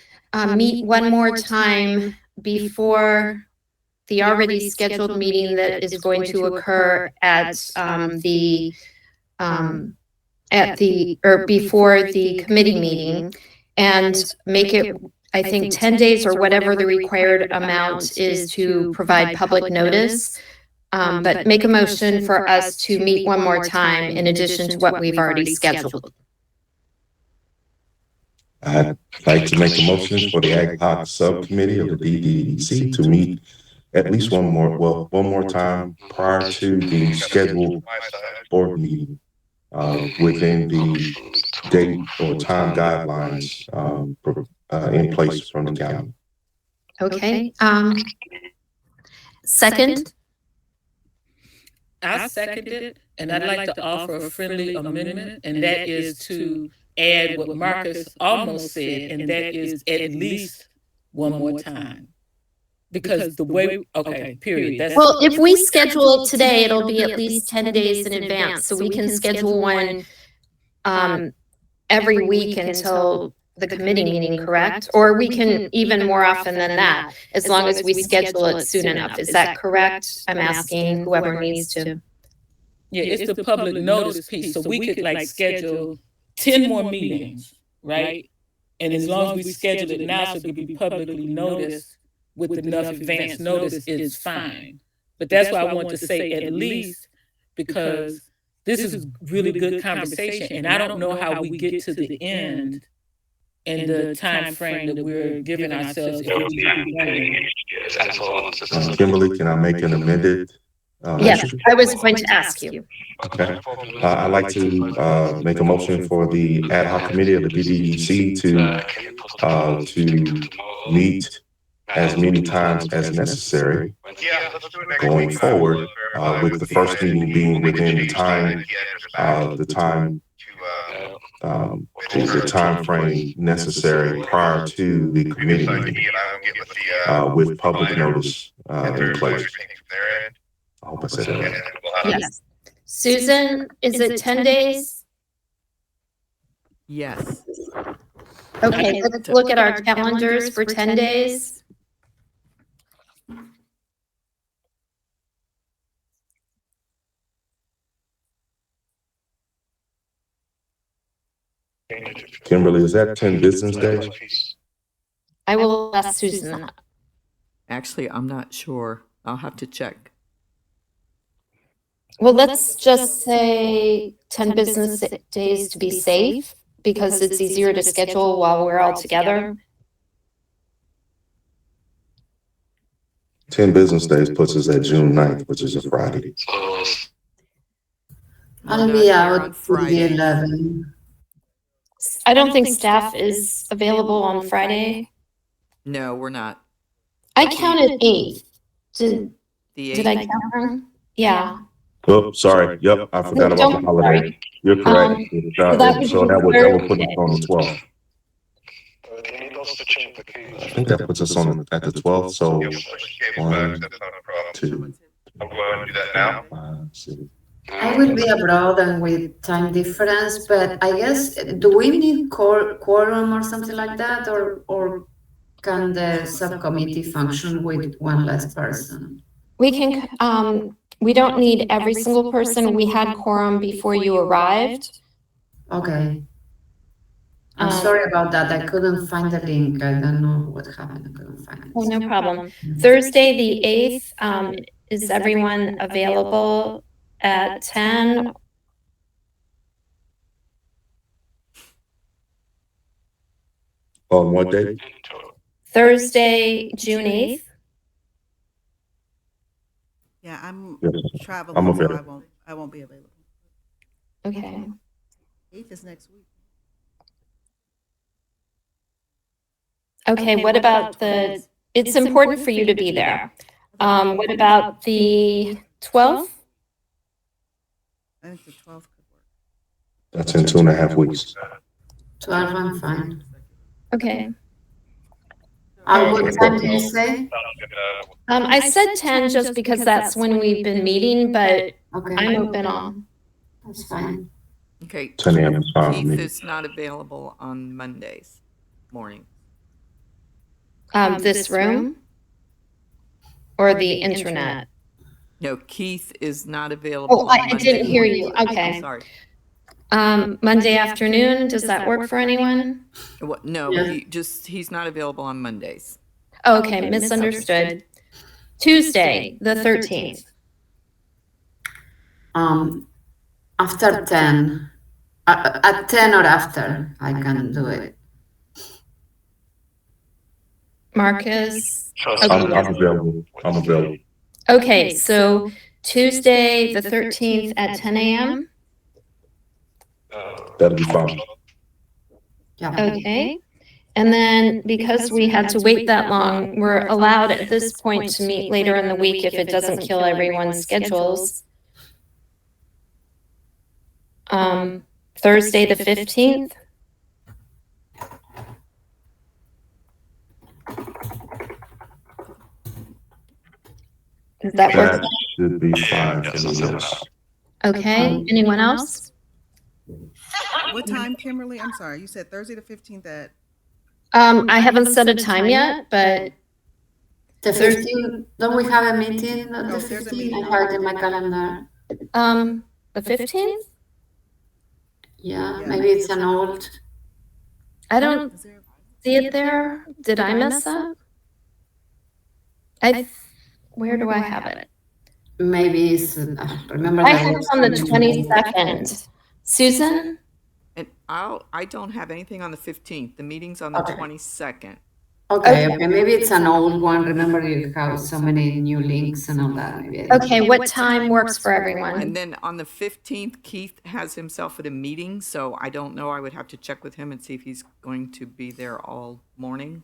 meet one more time before the already scheduled meeting that is going to occur at or before the committee meeting, and make it, I think, 10 days or whatever the required amount is to provide public notice. But make a motion for us to meet one more time in addition to what we've already scheduled. I'd like to make a motion for the Ad hoc Subcommittee of the DDDC to meet at least one more time prior to the scheduled board meeting, within the date or time guidelines in place from the county. Okay. Second. I second it, and I'd like to offer a friendly amendment, and that is to add what Marcus almost said, and that is at least one more time. Because the way, okay, period. That's, Well, if we schedule it today, it'll be at least 10 days in advance, so we can schedule one every week until the committee meeting, correct? Or we can even more often than that, as long as we schedule it soon enough. Is that correct? I'm asking whoever needs to. yeah, it's the public notice piece, so we could like schedule 10 more meetings, right? And as long as we schedule it now, so it could be publicly noticed with enough advance notice, is fine. But that's why I want to say at least, because this is really good conversation, and I don't know how we get to the end in the time frame that we're giving ourselves. Kimberly, can I make an amended? Yes, motion? I was going to ask you. Okay. I'd like to make a motion for the Ad hoc Committee of the DDDC to meet as many times as necessary going forward, with the first meeting being within the time frame necessary prior to the committee meeting, with public notice in place. I hope I said that right. Yes. Susan, is it 10 days? Yes. Okay, let's look at our calendars for 10 days. Kimberly, is that 10 business days? I will ask Susan that. Actually, I'm not sure. I'll have to check. Well, let's just say 10 business days to be safe, because it's easier to schedule while we're all together. 10 business days puts us at June 9th, which is a Friday. I'll be out for the 11. I don't think staff is available on Friday. No, we're not. I counted 8. Did The I 8th. count wrong? Yeah. Oh, sorry. Yep, I forgot about the holiday. Sorry. You're correct. So that would put us on the 12th. I think that puts us on at the 12th. So 1, 2, I'll go ahead and do that now. 5, 6. I will be abroad and with time difference, but I guess, do we need quorum or something like that, or can the subcommittee function with one less person? We can, we don't need every single person. We had quorum before you arrived. Okay. I'm sorry about that. I couldn't find the link. I don't know what happened. I couldn't find it. Oh, no problem. Thursday, the 8th, is everyone available at 10? On what day? Thursday, June 8th. Yeah, I'm Yes, traveling, I'm so available. I won't be available. Okay. 8th is next week. Okay, what about it's important for you to be there. What about the 12th? I think the 12th could work. That's in 2.5 weeks. 12, I'm fine. Okay. What time do you say? I said 10 just because that's when we've been meeting, but Okay, I'm open all. that's fine. Okay. 10 a.m. is fine with Keith me. is not available on Mondays morning. This room or the internet? No, Keith is not available. Oh, on I Monday didn't hear morning. you. I'm Okay. sorry. Monday afternoon, does that work for anyone? What? No, Yeah. he's not available on Mondays. Okay, misunderstood. Tuesday, the 13th. After 10, at 10 or after, I can do it. Marcus? I'm available. I'm available. Okay, so Tuesday, the 13th at 10 a.m. That'll be fine. Yeah. Okay. And then because we had to wait that long, we're allowed at this point to meet later in the week if it doesn't kill everyone's schedules. Thursday, the 15th. Does that work? That should be fine for me, yes. Okay, anyone else? What time, Kimberly? I'm sorry, you said Thursday the 15th at, I haven't set a time yet, but The 15th, don't we have a meeting on the Oh, there's a 15th? meeting I on have it in my calendar. the 15th? Yeah, Yeah. maybe it's an old. I don't is there, see it there. Did I mess up? Where do I have it? Maybe it's, remember I that have it on the 22nd. Susan? And I don't have anything on the 15th. The meeting's on the Okay. 22nd. Okay, maybe it's an old one. Remember you have so many new links and all that. Maybe Okay, what time works for everyone? And then on the 15th, Keith has himself at a meeting, so I don't know. I would have to check with him and see if he's going to be there all morning.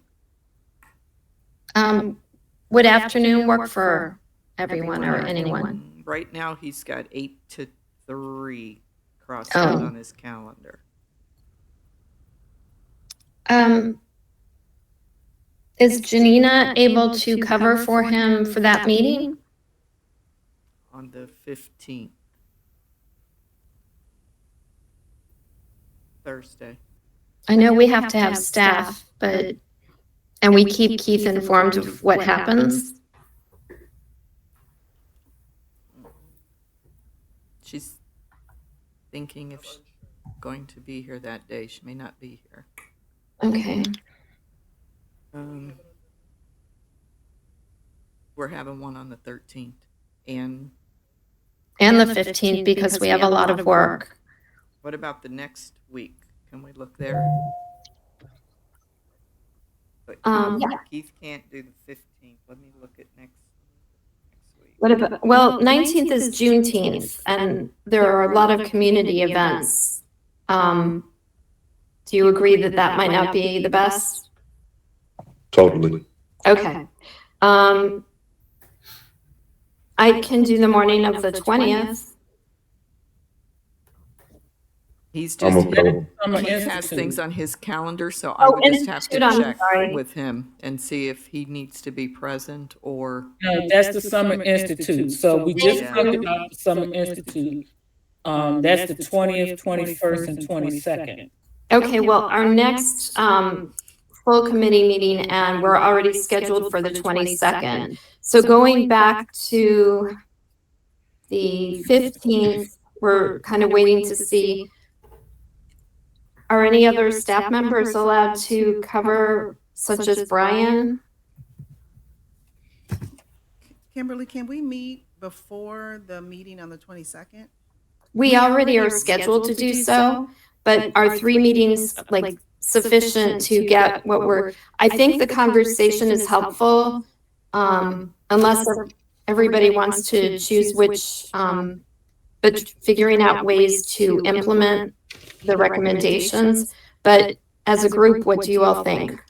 Would afternoon work for everyone or anyone? Right now, he's got 8 to 3 crossed out on his calendar. Is Janina able to cover for him for that meeting? On the 15th. Thursday. I know we have to have staff, and we keep Keith informed of what happens. She's thinking if she's going to be here that day. She may not be here. Okay. We're having one on the 13th. And And the 15th because we have a lot of work. what about the next week? Can we look there? But Keith can't do the 15th. Let me look at next week. What about, well, 19th is Juneteenth, and there are a lot of community events. Do you agree that that might not be the best? Totally. Okay. I can do the morning of the 20th. He's I'm just, available. he has things on his calendar, so I Oh, would just have to Institute, I'm check sorry. with him and see if he needs to be present or. No, that's the Summer Institute. So we just Yeah. talked about the Summer Institute. That's the 20th, 21st, and 22nd. Okay, well, our next full committee meeting, and we're already scheduled for the 22nd. So going back to the 15th, we're kind of waiting to see, are any other staff members allowed to cover, such as Brian? Kimberly, can we meet before the meeting on the 22nd? We already are scheduled to do so, but our 3 meetings, like sufficient to get what I think the conversation is helpful, unless everybody wants to choose which, but figuring out ways to implement the recommendations. But as a group, what do you all think?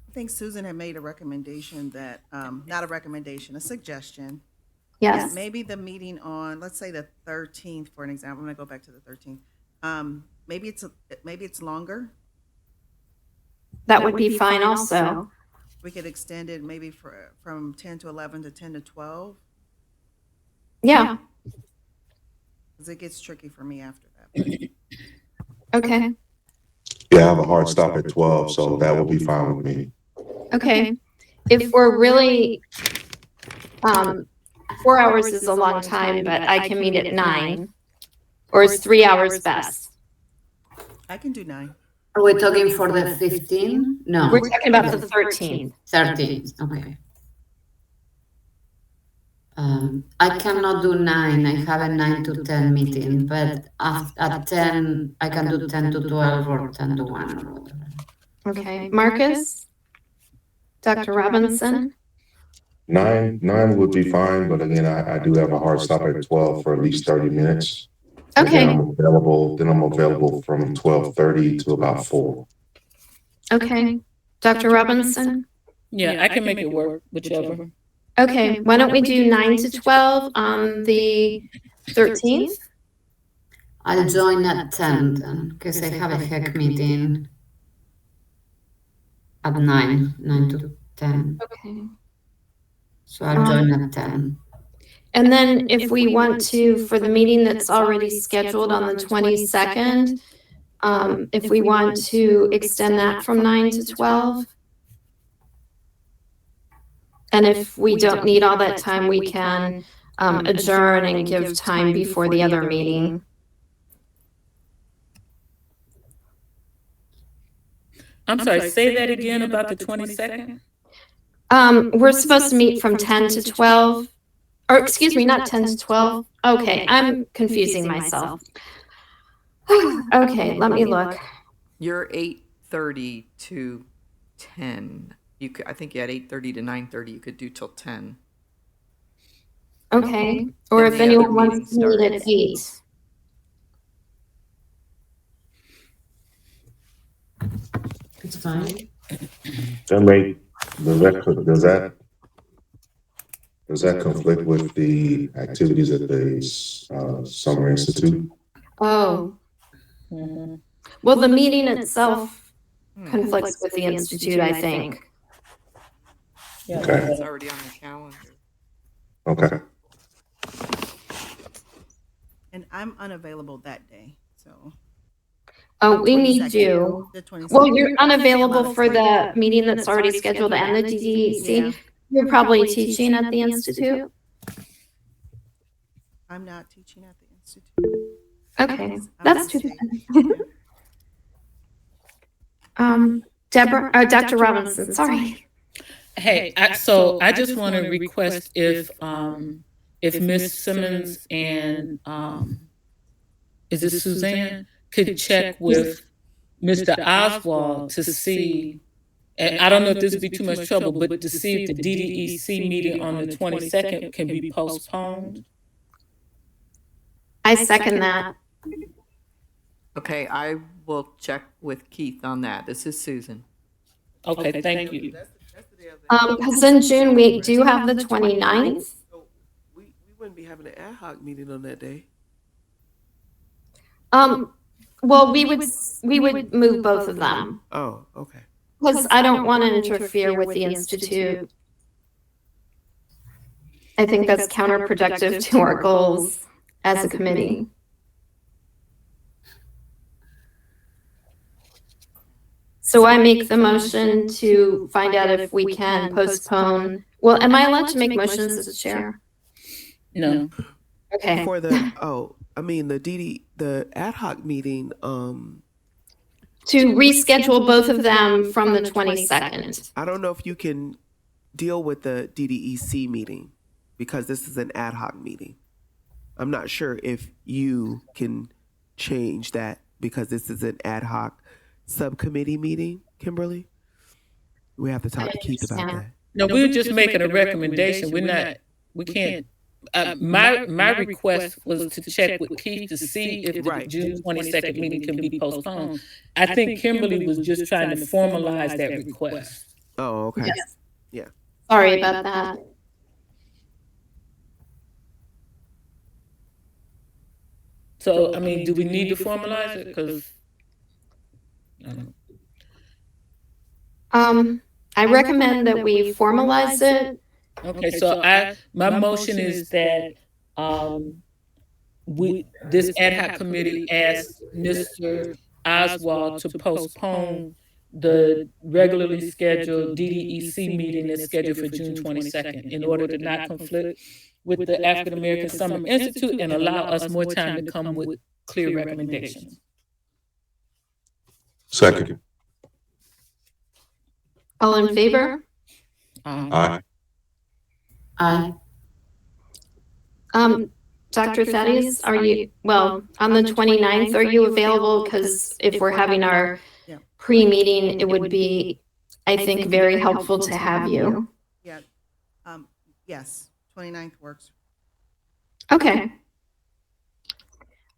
I think Susan had made a recommendation that, not a recommendation, a suggestion. Yes. That maybe the meeting on, let's say the 13th, for an example, I'm gonna go back to the 13th. Maybe it's longer. That would be fine also. We could extend it maybe from 10 to 11 to 10 to 12, Yeah, because it gets tricky for me after that. okay, Yeah, I have a hard stop at 12, so that will be fine with me. okay. If we're really, 4 hours is a long time, but I can meet at 9. Or is 3 hours best? I can do 9. Are we talking for the 15? No, We're talking about the 13th. 13. Okay. I cannot do 9. I have a 9 to 10 meeting, but at 10, I can do 10 to 12 or 10 to 1 or whatever. Okay, Marcus? Dr. Robinson? 9 would be fine, but again, I do have a hard stop at 12 for at least 30 minutes. And Okay, then I'm available from 12:30 to about 4. okay. Dr. Robinson? Yeah, I can make it work, whichever. Okay, why don't we do 9 to 12 on the 13th? I'll join at 10 then, because I have a HEC meeting at 9 to 10. Okay. So I'll join at 10. And then if we want to, for the meeting that's already scheduled on the 22nd, if we want to extend that from 9 to 12? And if we don't need all that time, we can adjourn and give time before the other meeting. I'm sorry, say that again about the 22nd? We're supposed to meet from 10 to 12, or excuse me, not 10 to 12. Okay, I'm confusing myself. Okay, let me look. You're 8:30 to 10. You could, I think you had 8:30 to 9:30. You could do till 10. Okay, or Then if the anyone other wants to meeting meet at 8. It's fine. Does that conflict with the activities at the Summer Institute? Oh, Mhm. well, the meeting itself conflicts with the Institute, I think. Yeah, Okay. It's already on the calendar. Okay. And I'm unavailable that day, so. Oh, we need you. The 22nd. Well, you're unavailable for the meeting that's already scheduled and the DDEC. You're probably teaching at the Institute? I'm not teaching at the Institute. Okay, I'm that's on too state. bad. Dr. Robinson, sorry. Hey, so I just want to request if Miss Simmons and is it Suzanne could check with Mr. Oswald to see, and I don't know if this would be too much trouble, but to see if the DDEC meeting on the 22nd can be postponed. I second that. Okay, I will check with Keith on that. This is Susan. Okay, thank you. Because in June, we do have the 29th. So we wouldn't be having an ad hoc meeting on that day. Well, we would move both of them. Oh, okay. Because I don't want to interfere with the Institute. I think that's counterproductive to our goals as a committee. So I make the motion to find out if we can postpone. Well, am I allowed to make motions as a chair? No. Okay. For the the ad hoc meeting, To reschedule both of them from the 22nd. I don't know if you can deal with the DDEC meeting because this is an ad hoc meeting. I'm not sure if you can change that because this is an ad hoc subcommittee meeting, Kimberly. We have to talk to Keith about understand. that. No, we're just making a recommendation. We can't. My request was to check with Keith to see if the Right. June 22nd meeting can be postponed. I think Kimberly was just trying to formalize that request. Oh, okay. Yes. Yeah. Sorry about that. So, I mean, do we need to formalize it? Because I recommend that we formalize it. okay, so my motion is that this ad hoc committee asks Mr. Oswald to postpone the regularly scheduled DDEC meeting that's scheduled for June 22nd in order to not conflict with the African American Summer Institute and allow us more time to come with clear recommendations. Second. All in favor? Aye. Aye. Dr. Thaddeus, are you, well, on the 29th, are you available? Because if we're having our Yeah. pre-meeting, it would be, I think, very helpful to have you. Yeah. Yes, 29th works. Okay.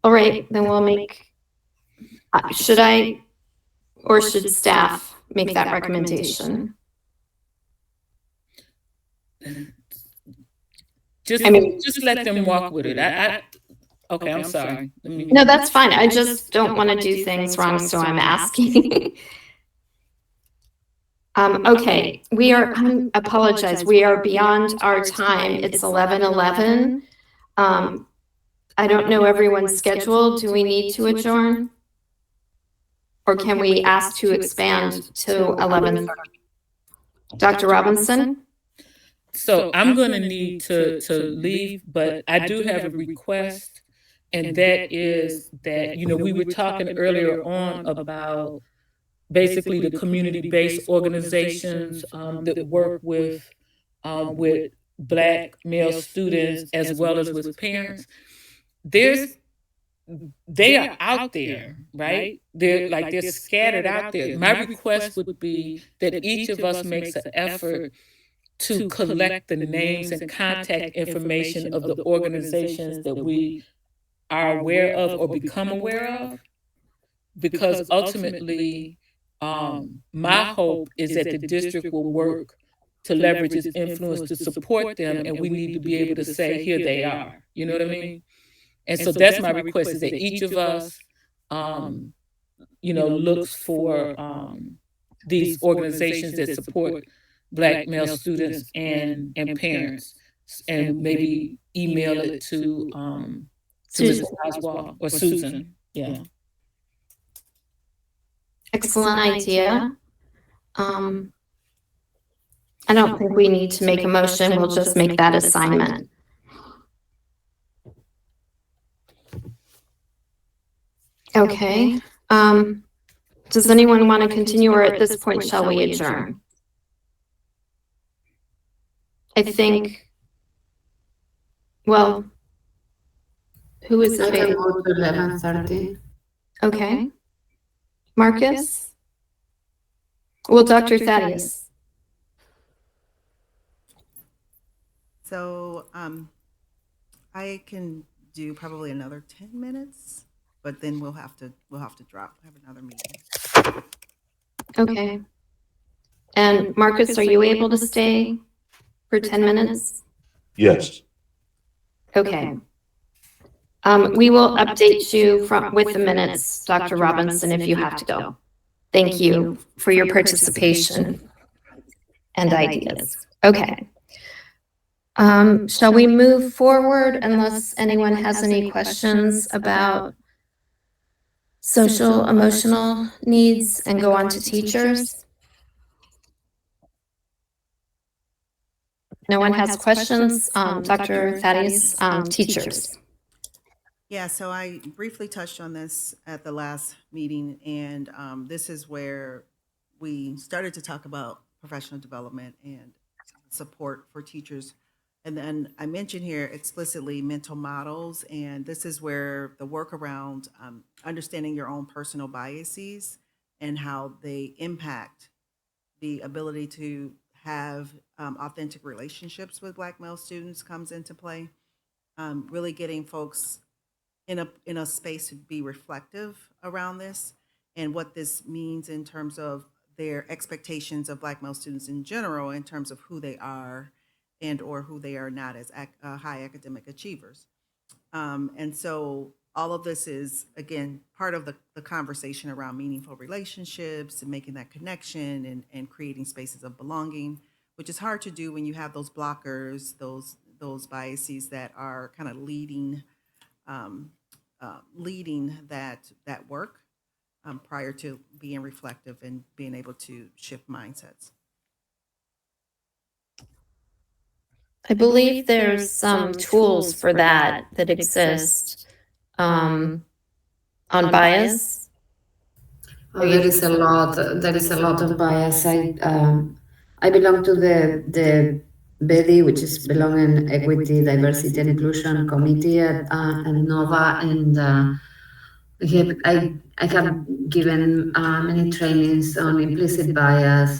All right, then we'll make, should I, or should staff make that recommendation? Just let them walk with it. Okay, I'm sorry. No, that's fine. I just don't want to do things wrong, so I'm asking. Okay, we are, I apologize, we are beyond our time. It's 11:11. I don't know everyone's schedule. Do we need to adjourn? Or can we ask to expand to 11:30? Dr. Robinson? So I'm going to need to leave, but I do have a request, and that is that, we were talking earlier on about basically the community-based organizations that work with Black male students as well as with parents. They are out there, right? They're scattered out there. My request would be that each of us makes an effort to collect the names and contact information of the organizations that we are aware of or become aware of, because ultimately, my hope is that the district will work to leverage its influence to support them, and we need to be able to say, here they are. You know what I mean? And so that's my request, is that each of us, looks for these organizations that support Black male students and parents, and maybe email it to Susan. Mr. Oswald or Susan. Yeah. Excellent idea. I don't think we need to make a motion. We'll just make that assignment. Okay. Does anyone want to continue, or at this point, shall we adjourn? I think, well, who is I can available? go to 11:30. Okay. Marcus? Well, Dr. Thaddeus. So I can do probably another 10 minutes, but then we'll have to drop, have another meeting. Okay. And Marcus, are you able to stay for 10 minutes? Yes. Okay. We will update you with the minutes, Dr. Robinson, if you have to go. Thank you for your participation and ideas. Okay. Shall we move forward unless anyone has any questions about social emotional needs and go on to teachers? No one has questions? Dr. Thaddeus, teachers. Yeah, so I briefly touched on this at the last meeting, and this is where we started to talk about professional development and support for teachers And then I mentioned here explicitly mental models, and this is where the work around understanding your own personal biases and how they impact the ability to have authentic relationships with Black male students comes into play. Really getting folks in a space to be reflective around this and what this means in terms of their expectations of Black male students in general, in terms of who they are and or who they are not as high academic achievers. And so all of this is, again, part of the conversation around meaningful relationships and making that connection and creating spaces of belonging, which is hard to do when you have those blockers, those biases that are kind of um, leading that work prior to being reflective and being able to shift mindsets. I believe there's some tools for that that exist on bias. Oh, there is a lot. There is a lot of bias. I belong to the BEDI, which is Belonging, Equity, Diversity, and Inclusion Committee at NOVA, and I have given many trainings on implicit bias,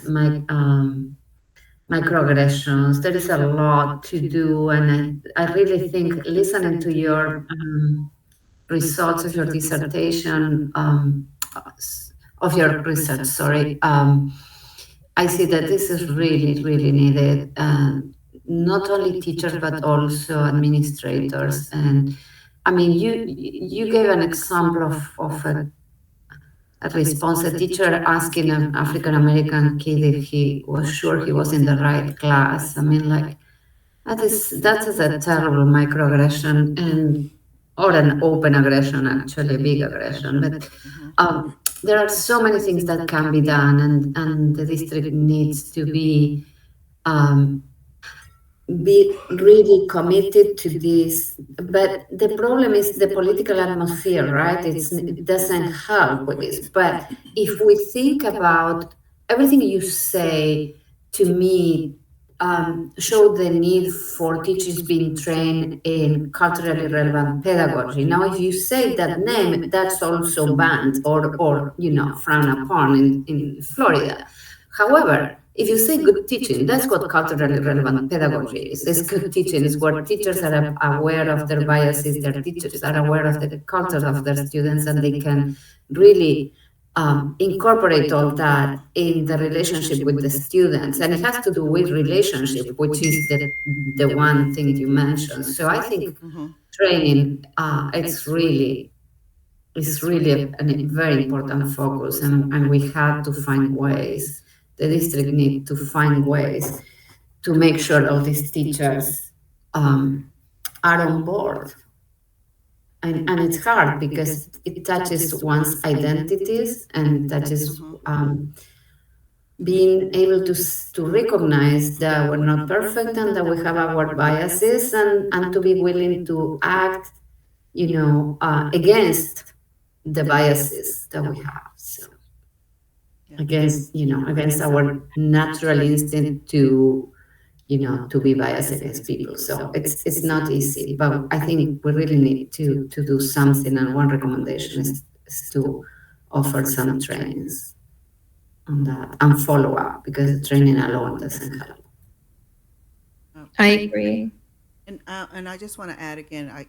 microaggressions. There is a lot to do, and I really think listening to your results of your dissertation, of your research, sorry, I see that this is really, really needed. Not only teachers, but also administrators. And I mean, you gave an example of a response, a teacher asking an African American kid if he was sure he was in the right class. I mean, like, that is a terrible microaggression and or an open aggression, actually, a big aggression. But there are so many things that can be done, and the district needs to be really committed to this. But the problem is the political atmosphere, right? It doesn't help with this. But if we think about everything you say, to me, show the need for teachers being trained in culturally relevant pedagogy. Now, if you say that name, that's also banned or frowned upon in Florida. However, if you say good teaching, that's what culturally relevant pedagogy is. It's good teaching. It's where teachers are aware of their biases, their teachers are aware of the culture of their students, and they can really incorporate all that in the relationship with the students. And it has to do with relationship, which is the one thing you mentioned. So I think training, it's really a very important focus, and we have to find ways. The district need to find ways to make sure all these teachers are on board. And it's hard because it touches one's identities and touches being able to recognize that we're not perfect and that we have our biases, and to be willing to act, against the biases that we have. So against our natural instinct to be biased against people. So it's not easy, but I think we really need to do something. And one recommendation is to offer some trainings on that and follow up, because the training alone doesn't help. I agree. And I just want to add again, I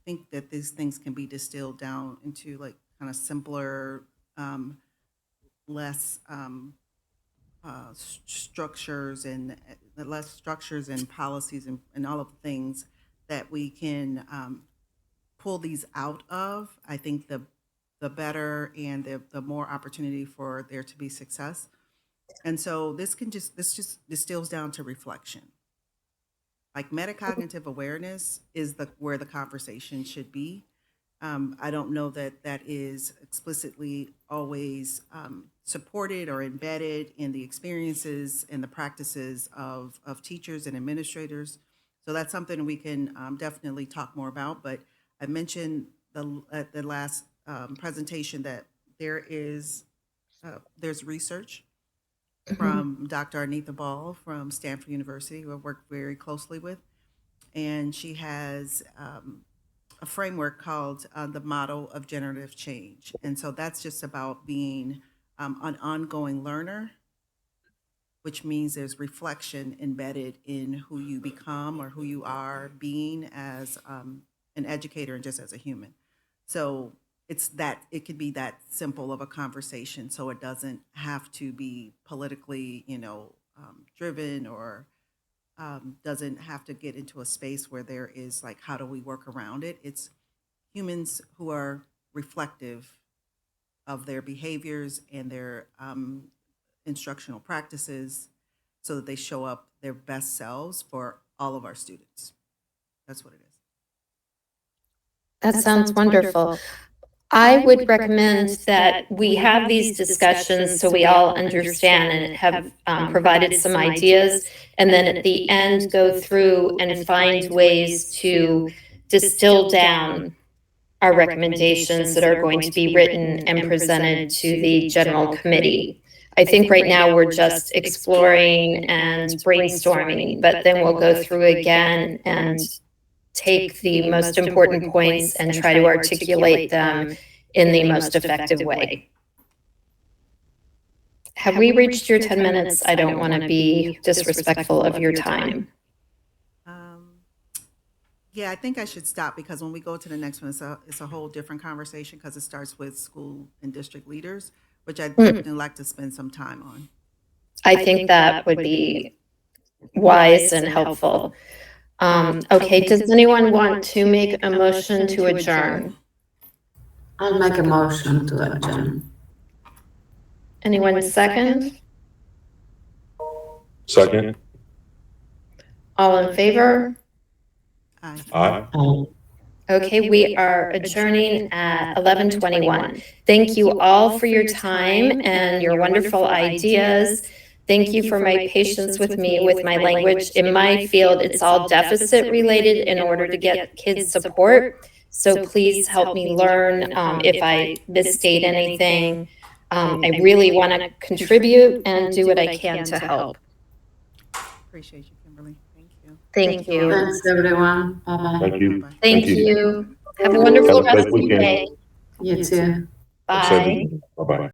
think that these things can be distilled down into like kind of simpler, less structures and less structures and policies and all of the things that we can pull these out of. I think the better and the more opportunity for there to be success. And so this just distills down to reflection. Like metacognitive awareness is where the conversation should be. I don't know that that is explicitly always supported or embedded in the experiences and the practices of teachers and administrators. So that's something we can definitely talk more about. But I mentioned at the last presentation that there's research from Dr. Anita Ball from Stanford University, who I work very closely with. And she has a framework called the Model of Generative Change. And so that's just about being an ongoing learner, which means there's reflection embedded in who you become or who you are being as an educator and just as a human. So it could be that simple of a conversation. So it doesn't have to be politically, driven, or doesn't have to get into a space where there is like, how do we work around it? It's humans who are reflective of their behaviors and their instructional practices so that they show up their best selves for all of our students. That's what it is. That sounds wonderful. I would recommend that we have these discussions so we all understand and have provided some ideas, and then at the end go through and find ways to distill down our recommendations that are going to be written and presented to the general committee. I think right now we're just exploring and brainstorming, but then we'll go through again and take the most important points and try to articulate them in the most effective way. Have we reached your 10 minutes? I don't want to be disrespectful of your time. Yeah, I think I should stop, because when we go to the next one, it's a whole different conversation, because it starts with school and district leaders, which I'd definitely like to spend some time on. I think that would be wise and helpful. Okay, does anyone want to make a motion to adjourn? I'll make a motion to adjourn. Anyone second? Second. All in favor? Aye. Okay, we are adjourning at 11:21. Thank you all for your time and your wonderful ideas. Thank you for my patience with me with my language. In my field, it's all deficit related in order to get kids support. So please help me learn if I misstate anything. I really want to contribute and do what I can to help. Appreciate you, Kimberly. Thank you. Thank you. Thanks, everyone. Bye-bye. Thank you. Bye-bye. Thank you. Have a wonderful Have a rest safe of your weekend. day. You too. Bye. Bye bye.